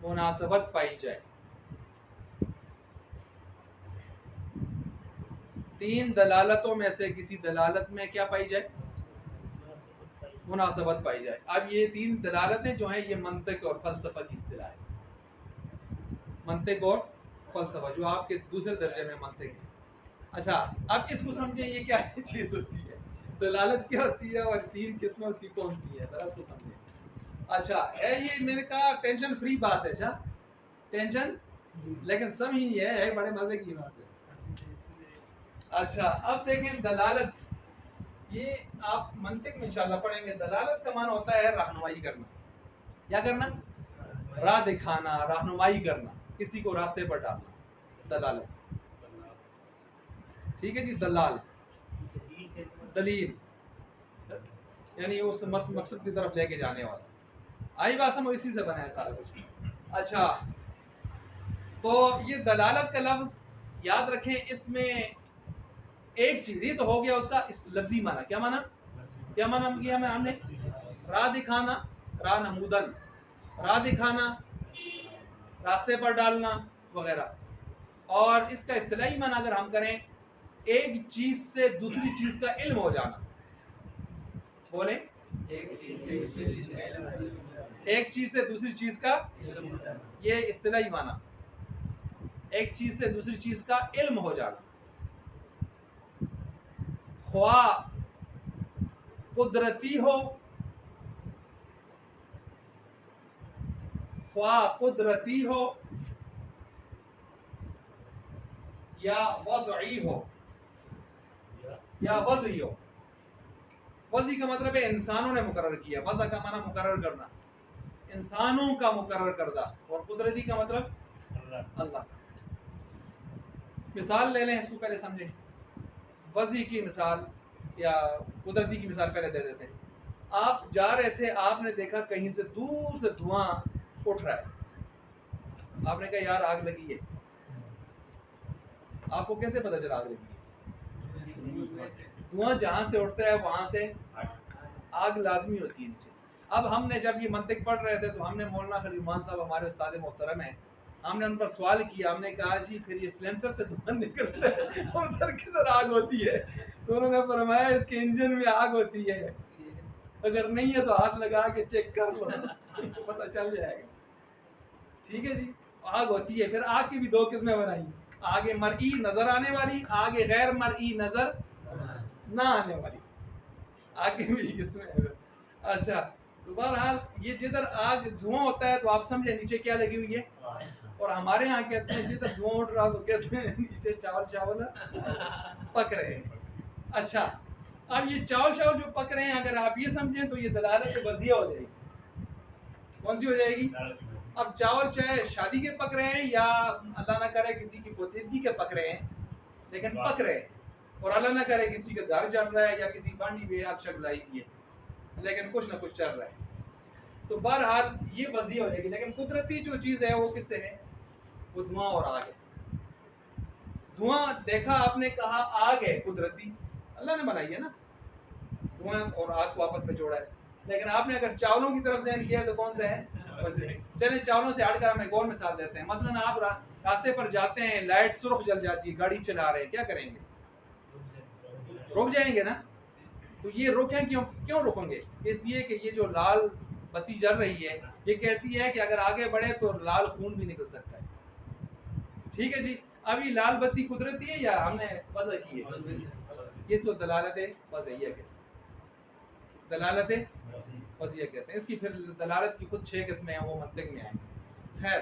مناسبت پائی جائے. 3 دلالتوں میں سے کسی دلالت میں کیا پائی جائے؟ مناسبت پائی جائے. اب یہ 3 دلالتیں جو ہیں یہ منطق اور فلسفہ کی اصطلاح ہے. منطق اور فلسفہ جو آپ کے دوسرے درجے میں منطق ہے. اچھا اب اس کو سمجھیں یہ کیا چیز ہوتی ہے, دلالت کیا ہوتی ہے اور 3 قسمیں اس کی کون سی ہے, ذرا اس کو سمجھیں. اچھا ہے یہ میں نے کہا ٹینشن فری بات ہے. اچھا ٹینشن لیکن سب ہی یہ ہے بڑے مزے کی بات ہے. اچھا اب دیکھیں دلالت, یہ آپ منطق میں انشاءاللہ پڑھیں گے. دلالت کا معنی ہوتا ہے رہنمائی کرنا. کیا کرنا؟ راہ دکھانا, رہنمائی کرنا, کسی کو راستے پر ڈالنا, دلالت. ٹھیک ہے جی. دلال دلیل یعنی اس مقصد کی طرف لے کے جانے والا. آئی بات سمجھ, اسی سے بنا ہے سارا کچھ. اچھا تو یہ دلالت کا لفظ یاد رکھیں, اس میں ایک چیز یہ تو ہو گیا اس کا لفظی معنی. کیا معنی؟ کیا معنی کیا ہم نے؟ راہ دکھانا, راہ نمودن, راہ دکھانا, راستے پر ڈالنا وغیرہ. اور اس کا اصطلاحی معنی اگر ہم کریں, ایک چیز سے دوسری چیز کا علم ہو جانا. بولیں, ایک چیز سے دوسری چیز کا, یہ اصطلاحی معنی, ایک چیز سے دوسری چیز کا علم ہو جانا. خواہ قدرتی ہو, خواہ قدرتی ہو یا وضعی ہو یا وضعی ہو. وضعی کا مطلب ہے انسانوں نے مقرر کیا, وضع کا معنی مقرر کرنا, انسانوں کا مقرر کردہ, اور قدرتی کا مطلب اللہ. مثال لے لیں, اس کو پہلے سمجھیں. وضعی کی مثال یا قدرتی کی مثال پہلے دے دیتے ہیں. آپ جا رہے تھے, آپ نے دیکھا کہیں سے دور سے دھواں اٹھ رہا ہے. آپ نے کہا یار آگ لگی ہے. آپ کو کیسے پتا چلا آگ لگی ہے؟ دھواں جہاں سے اٹھتا ہے وہاں سے آگ لازمی ہوتی ہے نیچے. اب ہم نے جب یہ منطق پڑھ رہے تھے تو ہم نے مولانا خلیمان صاحب ہمارے استاد محترم ہیں, ہم نے ان پر سوال کیا. ہم نے کہا جی پھر یہ سلنسر سے دھواں نکلتا ہے اور ادھر کدھر آگ ہوتی ہے؟ تو انہوں نے فرمایا اس کے انجن میں آگ ہوتی ہے, اگر نہیں ہے تو ہاتھ لگا کے چیک کر لو, پتہ چل جائے گا. ٹھیک ہے جی, آگ ہوتی ہے. پھر آگ کی بھی 2 قسمیں بنائی, آگ مرئی نظر آنے والی, آگ غیر مرئی نظر نہ آنے والی. آگ کی بھی قسمیں. اچھا تو بہرحال یہ جدھر آگ دھواں ہوتا ہے تو آپ سمجھیں نیچے کیا لگی ہوئی ہے, اور ہمارے ہاں کہتے ہیں جدھر دھواں اٹھ رہا تو کہتے ہیں نیچے چاول پک رہے ہیں. اچھا اب یہ چاول جو پک رہے ہیں اگر آپ یہ سمجھیں تو یہ دلالت وضعیہ ہو جائے گی. کون سی ہو جائے گی؟ اب چاول چاہے شادی کے پک رہے ہیں یا اللہ نہ کرے کسی کی فوتیدگی کے پک رہے ہیں, لیکن پک رہے ہیں. اور اللہ نہ کرے کسی کا گھر چل رہا ہے یا کسی بانڈی بے حق شک لائی دی ہے, لیکن کچھ نہ کچھ چل رہا ہے. تو بہرحال یہ وضعیہ ہو جائے گی. لیکن قدرتی جو چیز ہے وہ کس سے ہے؟ وہ دھواں اور آگ ہے. دھواں دیکھا آپ نے, کہا آگ ہے, قدرتی اللہ نے بنائی ہے نا, دھواں اور آگ کو آپس میں جوڑا ہے. لیکن آپ نے اگر چاولوں کی طرف ذہن کیا تو کون سا ہے؟ چلیں چاولوں سے ہٹ کر ہم ایک اور مثال دیتے ہیں. مثلا آپ راستے پر جاتے ہیں, لائٹ سرخ جل جاتی ہے, گاڑی چلا رہے ہیں, کیا کریں گے؟ رک جائیں گے نا. تو یہ روکیں کیوں رکیں گے؟ اس لیے کہ یہ جو لال بتی جل رہی ہے یہ کہتی ہے کہ اگر آگے بڑھے تو لال خون بھی نکل سکتا ہے. ٹھیک ہے جی. اب یہ لال بتی قدرتی ہے یا ہم نے وضع کی ہے؟ یہ تو دلالت وضعیہ کہتے ہیں, دلالت وضعیہ کہتے ہیں. اس کی پھر دلالت کی خود 6 قسمیں ہیں, وہ منطق میں آئیں گے. خیر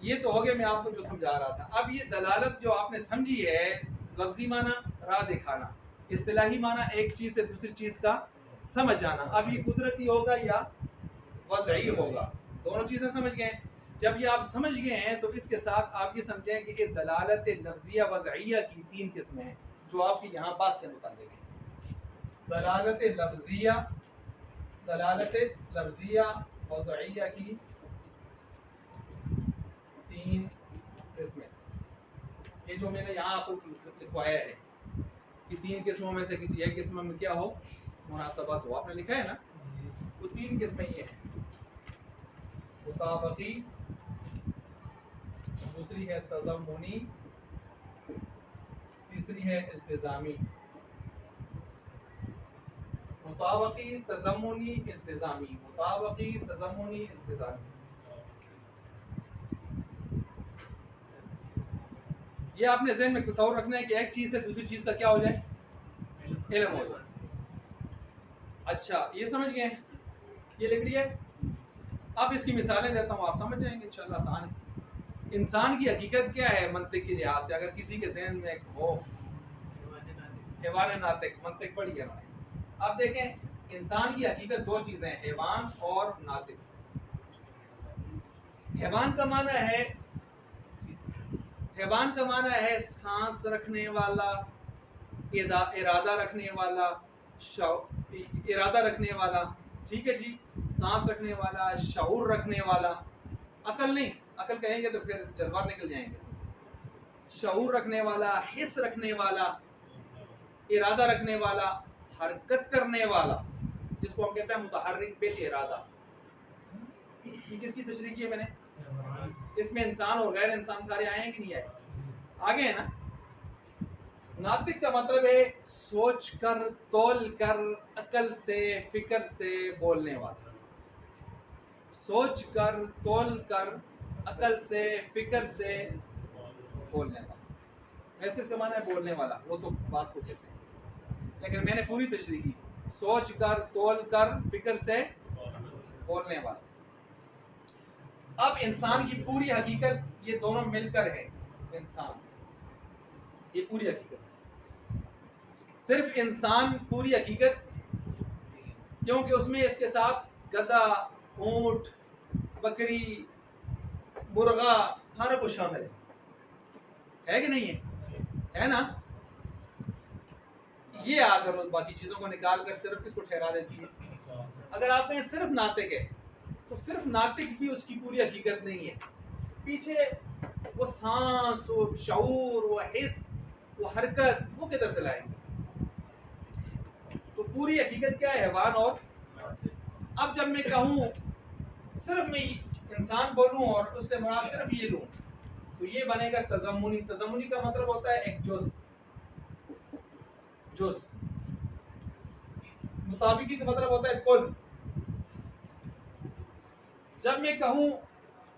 یہ تو ہو گیا, میں آپ کو جو سمجھا رہا تھا. اب یہ دلالت جو آپ نے سمجھی ہے, لفظی معنی راہ دکھانا, اصطلاحی معنی ایک چیز سے دوسری چیز کا سمجھ آنا. اب یہ قدرتی ہوگا یا وضعی ہوگا, دونوں چیزیں سمجھ گئے. جب یہ آپ سمجھ گئے ہیں تو اس کے ساتھ آپ یہ سمجھیں کہ دلالت لفظیہ وضعیہ کی 3 قسمیں ہیں جو آپ کی یہاں بات سے متعلق ہیں. دلالت لفظیہ وضعیہ کی 3 قسمیں. یہ جو میں نے یہاں آپ کو لکھوایا ہے کہ 3 قسموں میں سے کسی ایک قسم میں کیا ہو مناسبت ہو. آپ نے لکھا ہے نا. تو 3 قسمیں یہ ہیں: مطابقی، دوسری ہے تضمنی، تیسری ہے التزامی. مطابقی، تضمنی، التزامی. مطابقی، تضمنی، التزامی. یہ آپ نے ذہن میں تصور رکھنا ہے کہ ایک چیز سے دوسری چیز کا کیا ہو جائے؟ علم ہو جائے. اچھا یہ سمجھ گئے؟ یہ لکھ لیے. اب اس کی مثالیں دیتا ہوں، آپ سمجھ جائیں گے انشاءاللہ. آسان ہے. انسان کی حقیقت کیا ہے منطق کی لحاظ سے؟ اگر کسی کے ذہن میں ایک ہو حیوان ناطق، منطق پڑھی ہے. اب دیکھیں انسان کی حقیقت 2 چیزیں ہیں: حیوان اور ناطق. حیوان کا معنی ہے سانس رکھنے والا، ارادہ رکھنے والا. ٹھیک ہے جی. سانس رکھنے والا، شعور رکھنے والا. عقل نہیں، عقل کہیں گے تو پھر جلوار نکل جائیں گے اس میں سے. شعور رکھنے والا، حس رکھنے والا، ارادہ رکھنے والا، حرکت کرنے والا، جس کو ہم کہتے ہیں متحرک بالارادہ. یہ کس کی تشریح کی ہے میں نے؟ اس میں انسان اور غیر انسان سارے آئے ہیں کہ نہیں آئے؟ آگے ہیں نا. ناطق کا مطلب ہے سوچ کر، تول کر، عقل سے، فکر سے بولنے والا. سوچ کر، تول کر، عقل سے، فکر سے بولنے والا. ویسے اس کا معنی ہے بولنے والا، وہ تو بات کو کہتے ہیں، لیکن میں نے پوری تشریح کی. سوچ کر، تول کر، فکر سے بولنے والا. اب انسان کی پوری حقیقت یہ دونوں مل کر ہے. انسان یہ پوری حقیقت ہے. صرف انسان پوری حقیقت کیونکہ اس میں اس کے ساتھ گدھا، اونٹ، بکری، مرغا سارا کچھ شامل ہے کہ نہیں ہے نا. یہ اگر باقی چیزوں کو نکال کر صرف کس کو ٹھہرا دیتی ہے. اگر آپ کہیں صرف ناطق ہے تو صرف ناطق بھی اس کی پوری حقیقت نہیں ہے. پیچھے وہ سانس، وہ شعور، وہ حس، وہ حرکت، وہ کدھر سے لائیں گے؟ تو پوری حقیقت کیا ہے؟ حیوان اور. اب جب میں کہوں صرف میں انسان بولوں اور اس سے مراد صرف یہ لوں تو یہ بنے گا تضمنی. تضمنی کا مطلب ہوتا ہے ایک جز. مطابقی کا مطلب ہوتا ہے کل. جب میں کہوں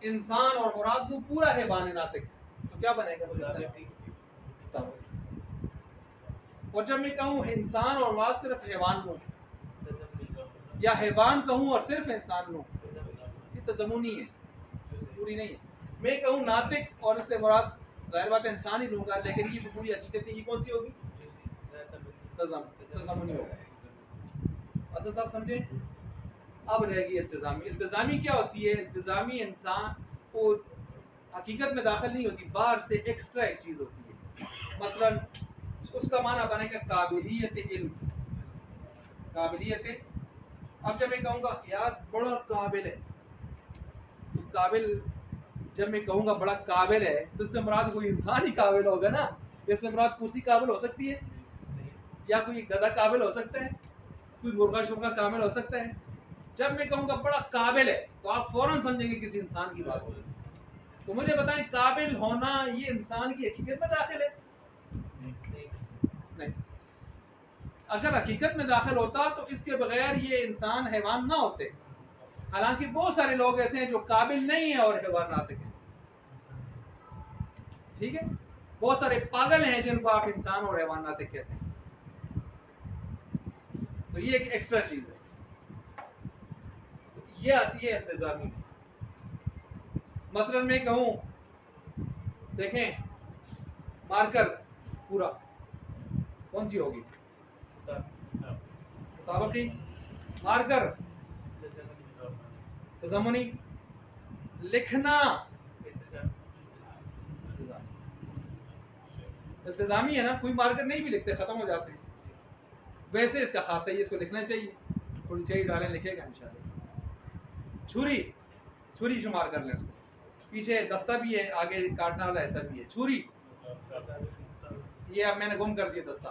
انسان اور مراد دوں پورا حیوان ناطق تو کیا بنے گا؟ اور جب میں کہوں انسان اور مراد صرف حیوان دوں، یا حیوان کہوں اور صرف انسان لوں، یہ تضمنی ہے، پوری نہیں ہے. میں کہوں ناطق اور اس سے مراد ظاہر بات ہے انسان ہی لوں گا، لیکن یہ پوری حقیقت ہے. یہ کون سی ہوگی؟ تضمنی ہوگا. اصل صاحب سمجھیں. اب رہے گی التزامی. التزامی کیا ہوتی ہے؟ التزامی انسان کو حقیقت میں داخل نہیں ہوتی، باہر سے ایکسٹرا ایک چیز ہوتی ہے. مثلا اس کا معنی بنے گا قابلیت علم. قابلیت. اب جب میں کہوں گا یار بڑا قابل ہے، تو قابل جب میں کہوں گا بڑا قابل ہے تو اس سے مراد کوئی انسان ہی قابل ہوگا نا. اس سے مراد کرسی قابل ہو سکتی ہے، یا کوئی گدھا قابل ہو سکتا ہے، کوئی مرغا شرغا قابل ہو سکتا ہے. جب میں کہوں گا بڑا قابل ہے تو آپ فوراً سمجھیں گے کسی انسان کی بات ہو. تو مجھے بتائیں قابل ہونا یہ انسان کی حقیقت میں داخل ہے؟ نہیں. اگر حقیقت میں داخل ہوتا تو اس کے بغیر یہ انسان حیوان نہ ہوتے. حالانکہ بہت سارے لوگ ایسے ہیں جو قابل نہیں ہیں اور حیوان ناطق ہیں. ٹھیک ہے. بہت سارے پاگل ہیں جن کو آپ انسان اور حیوان ناطق کہتے ہیں. تو یہ ایک ایکسٹرا چیز ہے. یہ آتی ہے التزامی. مثلا میں کہوں دیکھیں مارکر پورا کون سی ہوگی؟ مطابقی. مارکر تضمنی. لکھنا التزامی ہے نا، کوئی مار کر نہیں بھی لکھتے، ختم ہو جاتے ہیں. ویسے اس کا خاصہ ہی اس کو لکھنا چاہیے، تھوڑی سی ڈالیں لکھے گا انشاءاللہ. چھری، چھری شمار کر لیں اس کو. پیچھے دستہ بھی ہے، آگے کاٹنا والا ایسا بھی ہے. چھری، یہ اب میں نے گم کر دیا دستہ.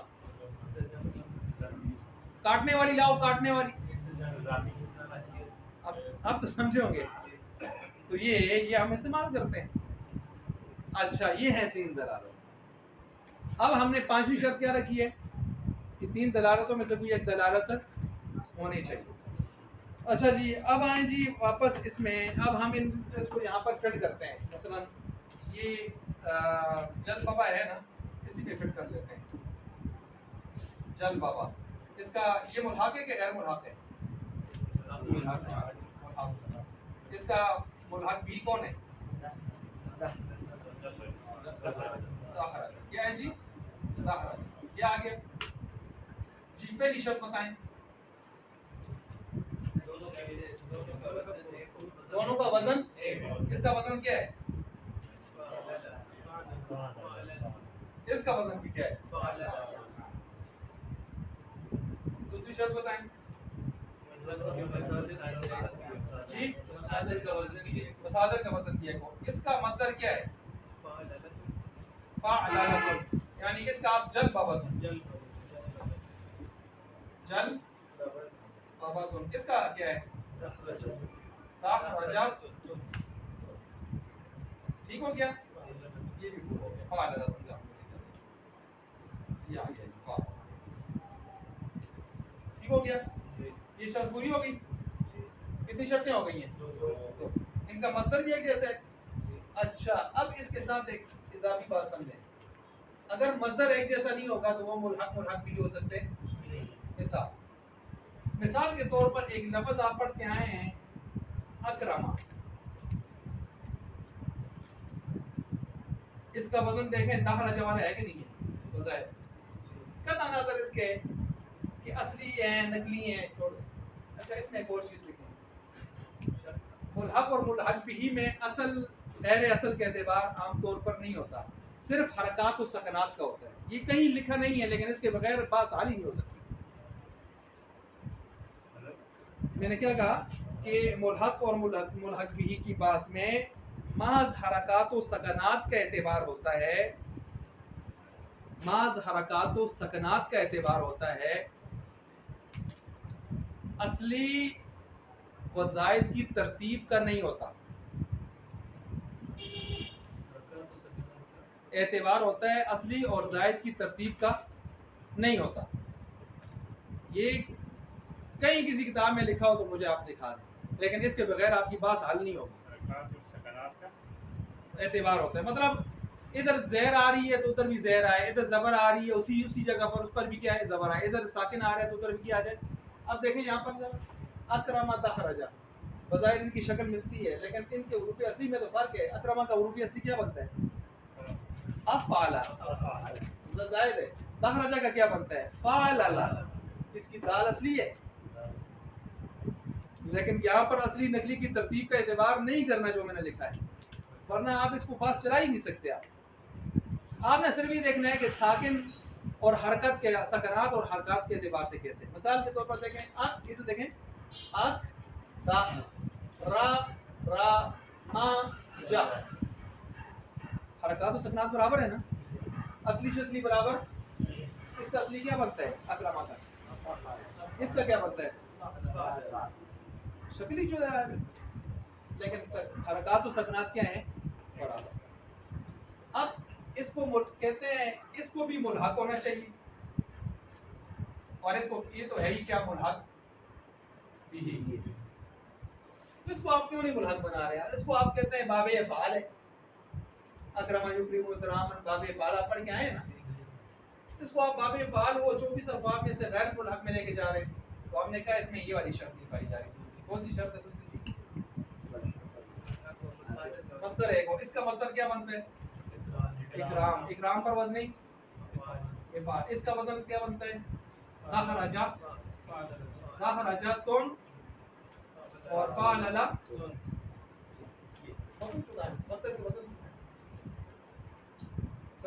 کاٹنے والی لاؤ، کاٹنے والی. اب تو سمجھے ہوں گے. تو یہ ہم استعمال کرتے ہیں. اچھا یہ ہے 3 دلالت. اب ہم نے 5ویں شرط کیا رکھی ہے کہ 3 دلالتوں میں سے کوئی ایک دلالت ہونی چاہیے. اچھا جی اب آئیں جی واپس اس میں. اب ہم اس کو یہاں پر فٹ کرتے ہیں. مثلا یہ جل بابا ہے نا، اسی پہ فٹ کر لیتے ہیں. جل بابا اس کا یہ ملحق ہے کہ غیر ملحق ہے؟ اس کا ملحق بھی کون ہے؟ کیا ہے جی؟ یہ آگے جی پہلی شرط بتائیں. دونوں کا وزن، اس کا وزن کیا ہے؟ اس کا وزن بھی کیا ہے؟ دوسری شرط بتائیں جی. مصادر کا وزن کیا ہے. اس کا مصدر کیا ہے؟ فاعل، یعنی اس کا آپ جل بابا، جل بابا. اس کا کیا ہے؟ ٹھیک ہو گیا. یہ بھی ہو گیا. فاعل یہ آ گیا. ٹھیک ہو گیا. یہ شرط پوری ہو گئی. کتنی شرطیں ہو گئی ہیں؟ ان کا مصدر بھی ایک جیسا ہے. اچھا اب اس کے ساتھ ایک اضافی بات سمجھیں. اگر مصدر ایک جیسا نہیں ہوگا تو وہ ملحق بھی ہو سکتے. مثال کے طور پر ایک لفظ آپ پڑھ کے آئے ہیں اکرما. اس کا وزن دیکھیں داخلہ جوانا ہے کہ نہیں ہے؟ بظاہر قطع نظر اس کے کہ اصلی ہیں نقلی ہیں. اچھا اس میں ایک اور چیز لکھیں. ملحق اور ملحق بھی میں اصل غیر اصل کا اعتبار عام طور پر نہیں ہوتا، صرف حرکات و سکنات کا ہوتا ہے. یہ کہیں لکھا نہیں ہے لیکن اس کے بغیر بات حل ہی نہیں ہو سکتی. میں نے کیا کہا کہ ملحق اور ملحق بھی کی باس میں محض حرکات و سکنات کا اعتبار ہوتا ہے. محض حرکات و سکنات کا اعتبار ہوتا ہے، اصلی و زائد کی ترتیب کا نہیں ہوتا. اعتبار ہوتا ہے اصلی اور زائد کی ترتیب کا نہیں ہوتا. یہ کہیں کسی کتاب میں لکھا ہو تو مجھے آپ دکھا دیں، لیکن اس کے بغیر آپ کی بات حل نہیں ہوگی. اعتبار ہوتا ہے مطلب ادھر زہر آ رہی ہے تو ادھر بھی زہر آئے، ادھر زبر آ رہی ہے اسی جگہ پر اس پر بھی کیا ہے زبر آئے، ادھر ساکن آ رہا ہے تو ادھر بھی کیا آ جائے. اب دیکھیں یہاں پر اکرما دخرجا بظاہر ان کی شکل ملتی ہے لیکن ان کے حروف اصلی میں تو فرق ہے. اکرما کا حروف اصلی کیا بنتا ہے؟ افعل. زائد ہے. دخرجا کا کیا بنتا ہے؟ فعل. اس کی دال اصلی ہے لیکن یہاں پر اصلی نقلی کی ترتیب کا اعتبار نہیں کرنا جو میں نے لکھا ہے، ورنہ آپ اس کو پاس چلا ہی نہیں سکتے. آپ نے صرف یہ دیکھنا ہے کہ ساکن اور حرکت کے سکنات اور حرکات کے اعتبار سے کیسے. مثال کے طور پر دیکھیں اک، ادھر دیکھیں اک دا را جا. حرکات و سکنات برابر ہے نا، اصلی سے اصلی برابر. اس کا اصلی کیا بنتا ہے؟ اکرما کا. اس کا کیا بنتا ہے؟ شکل ہی جو ہے، لیکن حرکات و سکنات کیا ہیں؟ برابر. اب اس کو کہتے ہیں اس کو بھی ملحق ہونا چاہیے، اور اس کو یہ تو ہے ہی کیا ملحق بھی. اس کو آپ کیوں نہیں ملحق بنا رہے ہیں؟ اس کو آپ کہتے ہیں باب افعال ہے. اکرم یکرم اکراما باب افعال آپ پڑھ کے آئے نا، اس کو آپ باب افعال وہ 24 افعال میں سے غیر ملحق میں لے کے جا رہے ہیں. تو ہم نے کہا اس میں یہ والی شرط نہیں پائی جا رہی. دوسری کون سی شرط ہے؟ دوسری مصدر ہے. اس کا مصدر کیا بنتا ہے؟ اکرام. اکرام پر وزن نہیں افعال. اس کا وزن کیا بنتا ہے؟ دخرجا. دخرجا تن اور فعل.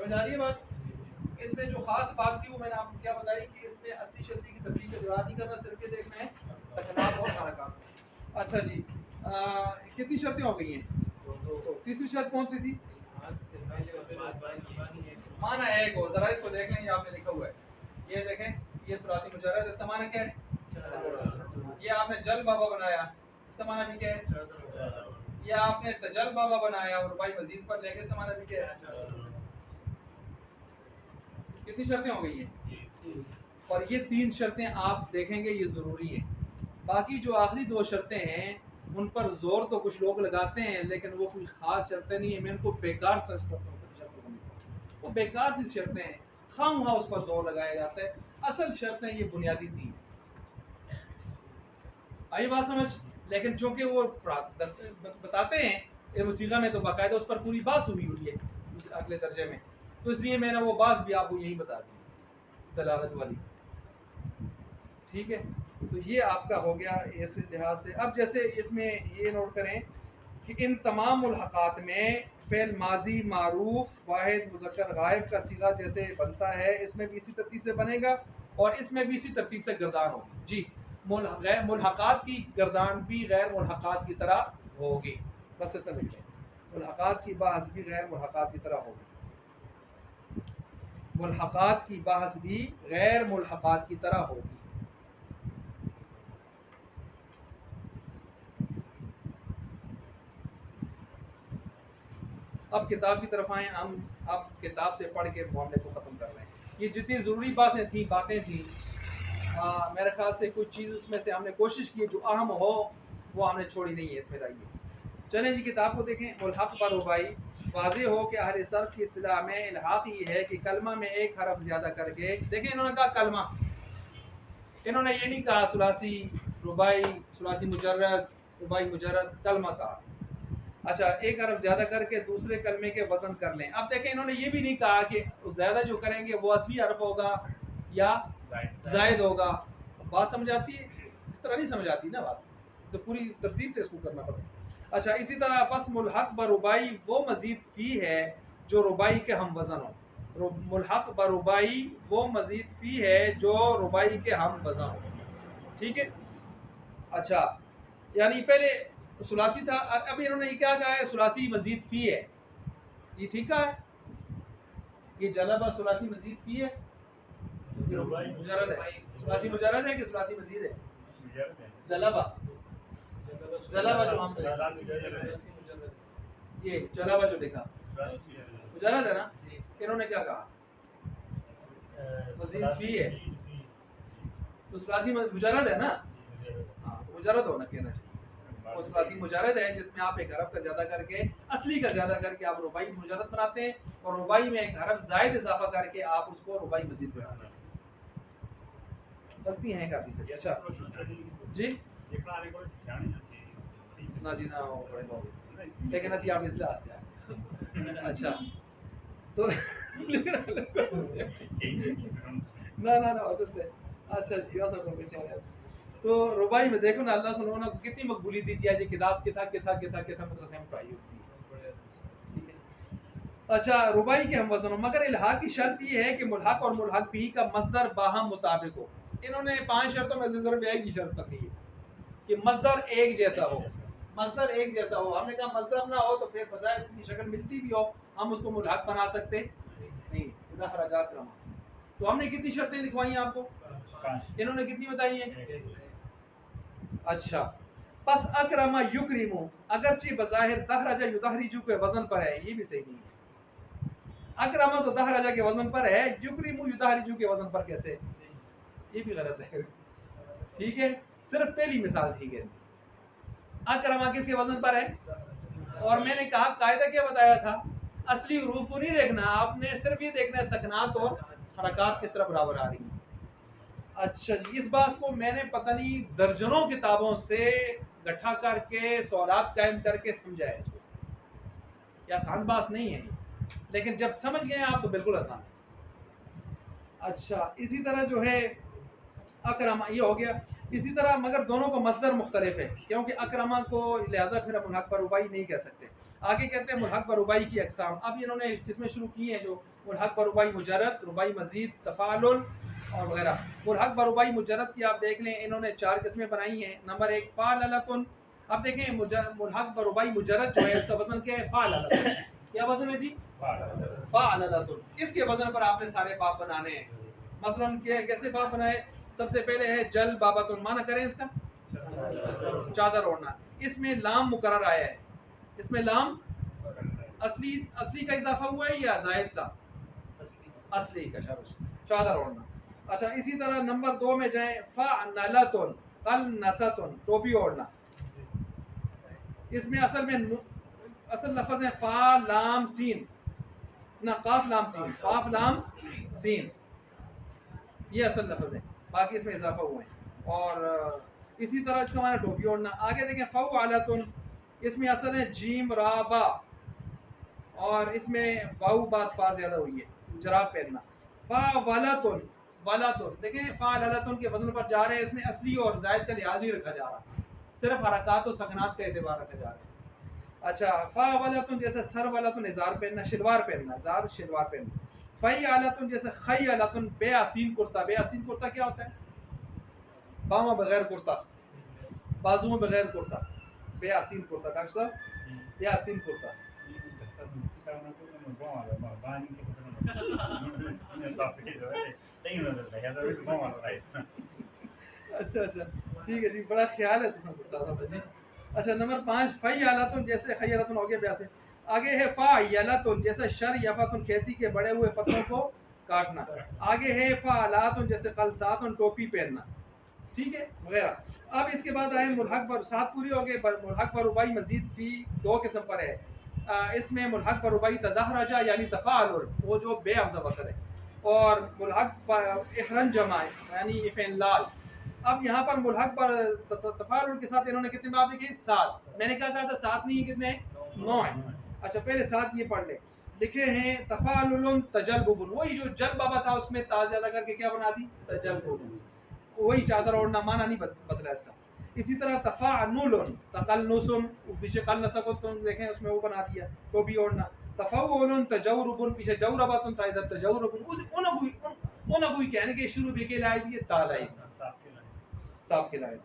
سمجھ آ رہی ہے بات؟ اس میں جو خاص بات تھی وہ میں نے آپ کو کیا بتائی کہ اس میں اصلی شصی کی تبدیلی کا جواب نہیں کرنا، صرف یہ دیکھنا ہے سکنات اور حرکات۔ اچھا جی، کتنی شرطیں ہو گئی ہیں؟ تیسری شرط کون سی تھی؟ معنی ایک ہو۔ ذرا اس کو دیکھ لیں، یہ آپ نے لکھا ہوا ہے، یہ دیکھیں، یہ ثلاثی مجرد، اس کا معنی کیا ہے؟ یہ آپ نے جل بابا بنایا، اس کا معنی بھی کیا ہے؟ یہ آپ نے تجل بابا بنایا اور ربائی مزید پر لے کے، اس کا معنی بھی کیا ہے؟ کتنی شرطیں ہو گئی ہیں؟ اور یہ 3 شرطیں آپ دیکھیں گے یہ ضروری ہیں۔ باقی جو آخری 2 شرطیں ہیں ان پر زور تو کچھ لوگ لگاتے ہیں لیکن وہ کوئی خاص شرطیں نہیں ہیں، میں ان کو بیکار شرطیں سمجھتا ہوں، وہ بیکار سی شرطیں ہیں، خام خواہ اس پر زور لگایا جاتا ہے۔ اصل شرطیں یہ بنیادی 3 آئی بات سمجھ؟ لیکن چونکہ وہ بتاتے ہیں موسیقہ میں تو باقاعدہ اس پر پوری بات ہوئی ہوئی ہے اگلے درجے میں، تو اس لیے میں نے وہ بات بھی آپ کو یہی بتا دی دلالت والی، ٹھیک ہے؟ تو یہ آپ کا ہو گیا اس لحاظ سے۔ اب جیسے اس میں یہ نوٹ کریں کہ ان تمام ملحقات میں فعل ماضی معروف واحد مذکر غائب کا صیغہ جیسے بنتا ہے اس میں بھی اسی ترتیب سے بنے گا اور اس میں بھی اسی ترتیب سے گردان ہوگی جی۔ ملحقات کی گردان بھی غیر ملحقات کی طرح ہوگی، بس اتنا لکھ لیں، ملحقات کی بحث بھی غیر ملحقات کی طرح ہوگی، ملحقات کی بحث بھی غیر ملحقات کی طرح ہوگی۔ اب کتاب کی طرف آئیں، ہم اب کتاب سے پڑھ کے معاملے کو ختم کر لیں۔ یہ جتنی ضروری باتیں تھیں میرے خیال سے کچھ چیز اس میں سے ہم نے کوشش کی جو اہم ہو وہ ہم نے چھوڑی نہیں ہے اس میں رائیے۔ چلیں جی کتاب کو دیکھیں۔ ملحق پر ربائی، واضح ہو کہ اہل صرف کی اصطلاح میں الحاق یہ ہے کہ کلمہ میں ایک حرف زیادہ کر کے، دیکھیں انہوں نے کہا کلمہ، انہوں نے یہ نہیں کہا ثلاثی ربائی، ثلاثی مجرد، ربائی مجرد، کلمہ کہا۔ اچھا، ایک حرف زیادہ کر کے دوسرے کلمے کے وزن کر لیں۔ اب دیکھیں انہوں نے یہ بھی نہیں کہا کہ زیادہ جو کریں گے وہ اصلی حرف ہوگا یا زائد ہوگا۔ بات سمجھ آتی ہے؟ اس طرح نہیں سمجھ آتی نا بات، تو پوری ترتیب سے اس کو کرنا پڑتا ہے۔ اچھا، اسی طرح پس ملحق بربائی وہ مزید فی ہے جو ربائی کے ہم وزن ہو۔ ملحق بربائی وہ مزید فی ہے جو ربائی کے ہم وزن ہو، ٹھیک ہے؟ اچھا، یعنی پہلے ثلاثی تھا، ابھی انہوں نے یہ کیا کہا ہے؟ ثلاثی مزید فی ہے، یہ ٹھیک ہے؟ یہ جلبہ ثلاثی مزید فی ہے، مجرد ہے، ثلاثی مجرد ہے کہ ثلاثی مزید ہے؟ جلبہ جو ہم یہ جلبہ جو لکھا مجرد ہے نا، انہوں نے کیا کہا؟ مزید فی ہے، تو ثلاثی مجرد ہے نا، ہاں مجرد ہونا کہنا چاہیے، وہ ثلاثی مجرد ہے جس میں آپ ایک حرف کا زیادہ کر کے، اصلی کا زیادہ کر کے آپ ربائی مجرد بناتے ہیں اور ربائی میں ایک حرف زائد اضافہ کر کے آپ اس کو ربائی مزید بناتے ہیں۔ غلطی ہیں کافی ساری۔ اچھا جی نہ جی نہ بڑے لوگ لیکن اسی آپ اس لحاظ سے اچھا تو اچھا جی تو ربائی میں دیکھو نا اللہ صلی اللہ علیہ وسلم کو کتنی مقبولی دی تھی جی کتاب کتاب مدرسے میں پڑھائی ہوتی ہے۔ اچھا، ربائی کے ہم وزن ہو، مگر الحاق کی شرط یہ ہے کہ ملحق اور ملحق بھی کا مصدر باہم مطابق ہو۔ انہوں نے 5 شرطوں میں سے صرف ایک ہی شرط پکڑی ہے کہ مصدر ایک جیسا ہو، مصدر ایک جیسا ہو۔ ہم نے کہا مصدر نہ ہو تو پھر بظاہر کی شکل ملتی بھی ہو ہم اس کو ملحق بنا سکتے نہیں، خدا خراجات رہا۔ تو ہم نے کتنی شرطیں لکھوائی ہیں آپ کو؟ انہوں نے کتنی بتائی ہیں؟ اچھا، پس اکرم یکرمو اگرچہ بظاہر دہرجہ یدہرجو کے وزن پر ہے، یہ بھی صحیح نہیں ہے۔ اکرم تو دہرجہ کے وزن پر ہے، یکرمو یدہرجو کے وزن پر کیسے؟ یہ بھی غلط ہے، ٹھیک ہے؟ صرف پہلی مثال ٹھیک ہے۔ اکرما کس کے وزن پر ہے؟ اور میں نے کہا قاعدہ کیا بتایا تھا؟ اصلی حروف کو نہیں دیکھنا، آپ نے صرف یہ دیکھنا ہے سکنات اور حرکات کس طرح برابر آ رہی ہیں۔ اچھا جی، اس بات کو میں نے پتہ نہیں درجنوں کتابوں سے گٹھا کر کے سوالات قائم کر کے سمجھا ہے اس کو، یہ آسان بات نہیں ہے لیکن جب سمجھ گئے آپ تو بالکل آسان ہے۔ اچھا، اسی طرح جو ہے اکرما یہ ہو گیا، اسی طرح مگر دونوں کو مصدر مختلف ہے کیونکہ اکرما کو لہذا پھر ہم ملحق پر ربائی نہیں کہہ سکتے۔ آگے کہتے ہیں ملحق بربائی کی اقسام. اب انہوں نے اس میں شروع کی ہیں جو ملحق بربائی مجرد، ربائی مزید، تفاعل اور وغیرہ. ملحق بربائی مجرد کی آپ دیکھ لیں انہوں نے 4 قسمیں بنائی ہیں. نمبر 1 فاعلۃ. اب دیکھیں ملحق بربائی مجرد جو ہے اس کا وزن کیا ہے؟ فاعلۃ. کیا وزن ہے جی؟ فاعلۃ. اس کے وزن پر آپ نے سارے باب بنانے ہیں. مثلا کیسے باب بنائے؟ سب سے پہلے ہے جل بابۃ. معنی کریں اس کا چادر اوڑھنا. اس میں لام مقرر آیا ہے. اس میں لام اصلی کا اضافہ ہوا ہے یا زائد کا؟ اصلی کا. چادر اوڑھنا. اچھا اسی طرح نمبر 2 میں جائیں فعنلۃ قلنسۃ. ٹوپی اوڑھنا. اس میں اصل لفظ ہے فا لام سین نہ قاف لام سین. قاف لام سین یہ اصل لفظ ہے. باقی اس میں اضافہ ہوئے ہیں. اور اسی طرح اس کا معنی ٹوپی اوڑھنا. آگے دیکھیں فوعلۃ. اس میں اصل ہے جیم را با اور اس میں واو بعد فا زیادہ ہوئی ہے. جراب پہننا. فاولۃ. ولۃ. دیکھیں فاعلۃ کے وزن پر جا رہے ہیں. اس میں اصلی اور زائد کا لحاظ نہیں رکھا جا رہا. صرف حرکات و سکنات کا اعتبار رکھا جا رہا ہے. اچھا فاولۃ جیسے سرولۃ اظہار پہننا، شلوار پہننا. زار شلوار پہننا. فیعلۃ جیسے خیلۃ بے آستین کرتا. بے آستین کرتا کیا ہوتا ہے؟ باواں بغیر کرتا، بازوؤں بغیر کرتا. بے آستین کرتا. ڈاکٹر صاحب بے آستین کرتا. اچھا ٹھیک ہے جی. بڑا خیال ہے جی. اچھا نمبر 5 فیعلۃ جیسے خیلۃ ہو گیا بیاس. آگے ہے فاعلۃ جیسے شریفۃ کھیتی کے بڑے ہوئے پتوں کو کاٹنا. آگے ہے فعلات جیسے قلصات ٹوپی پہننا. ٹھیک ہے وغیرہ. اب اس کے بعد آئے ملحق بر 7 پوری ہو گئے. ملحق بربائی مزید فی 2 قسم پر ہے. اس میں ملحق بربائی تدحرجہ یعنی تفاعل وہ جو بے حمزہ وصل ہے، اور ملحق احرنجمہ یعنی افعلال. اب یہاں پر ملحق پر تفاعل کے ساتھ انہوں نے کتنے باب لکھے؟ 7. میں نے کہا تھا 7 نہیں کتنے ہیں؟ 9 ہیں. اچھا پہلے 7 یہ پڑھ لیں. لکھے ہیں تفاعل تجلب. وہی جو جلب بابا تھا اس میں تا زیادہ کر کے کیا بنا دی؟ تجلب. وہی چادر اوڑھنا معنی نہیں بدلا اس کا. اسی طرح تفاعل تقلص پیچھے قلص کو تم دیکھیں اس میں وہ بنا دیا ٹوپی اوڑھنا. تفاعل تجورب پیچھے جوربۃ تھا ادھر تجورب. انہوں کہنے کے شروع بھی کے لائے دیے تا لائے صاحب کے لائے.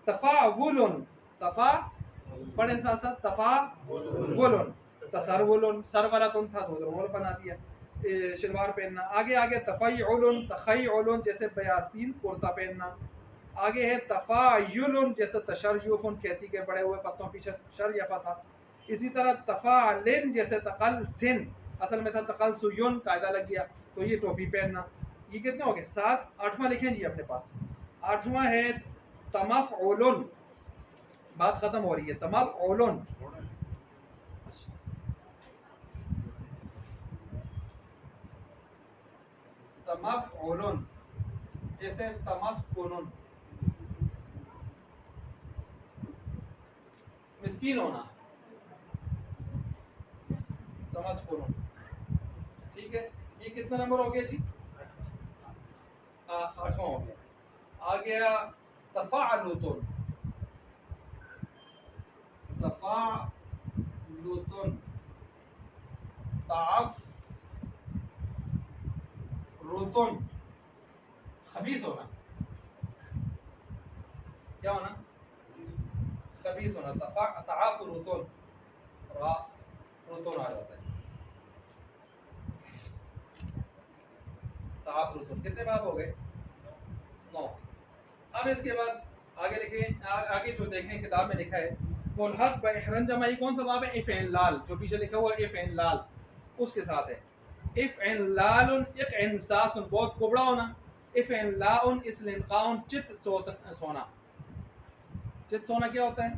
تفاعل تفا پڑھیں ساتھ ساتھ تفاعل تسرول سرولۃ تھا تو ادھر وہ بنا دیا شلوار پہننا. آگے تفیعل تخیعل جیسے بیاستین کرتا پہننا. آگے ہے تفاعل جیسے تشریف کھیتی کے بڑے ہوئے پتوں پیچھے شریفہ تھا. اسی طرح تفاعل جیسے تقلسن اصل میں تھا تقلسن قاعدہ لگ گیا تو یہ ٹوپی پہننا. یہ کتنے ہو گئے؟ 7. 8واں لکھیں جی اپنے پاس. 8واں ہے تمفعل. بات ختم ہو رہی ہے. تمفعل تمفعل جیسے تمسکن مسکین ہونا. تمسکن ٹھیک ہے. یہ کتنا نمبر ہو گیا جی؟ 8واں ہو گیا. آ گیا تفاعلۃ. تفاعلۃ تعفرۃ خبیث ہونا. کیا ہونا؟ خبیث ہونا. تعافرۃ را رتون آ جاتا ہے. تعافرۃ کتنے باب ہو گئے؟ 9. اب اس کے بعد آگے لکھیں. آگے جو دیکھیں کتاب میں لکھا ہے ملحق باحرنجمہ. یہ کون سا باب ہے؟ افعلال. جو پیچھے لکھا ہوا ہے افعلال اس کے ساتھ ہے. افعلال اقعنساس بہت کوبڑا ہونا. افعلاء اسلنقاء چت سونا. چت سونا کیا ہوتا ہے؟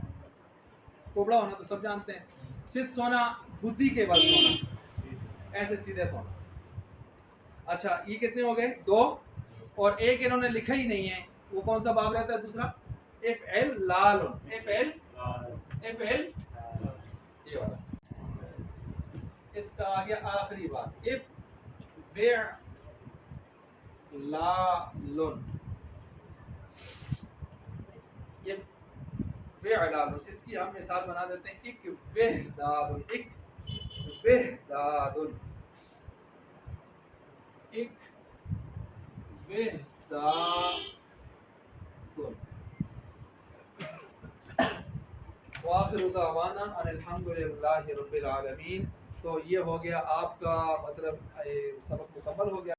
کوبڑا ہونا تو سب جانتے ہیں. چت سونا بدھی کے بل سونا، ایسے سیدھے سونا. اچھا یہ کتنے ہو گئے؟ 2. اور ایک انہوں نے لکھا ہی نہیں ہے وہ کون سا باب رہتا ہے دوسرا؟ افعلال. افعل یہ والا. اس کا آگے آخری بات افعلال. فعلان، اس کی ہم مثال بنا دیتے ہیں ایک وحداد، ایک وحداد، ایک وحداد، وآخر دعوانا ان الحمد للہ رب العالمین۔ تو یہ ہو گیا آپ کا مطلب سبق مکمل ہو گیا۔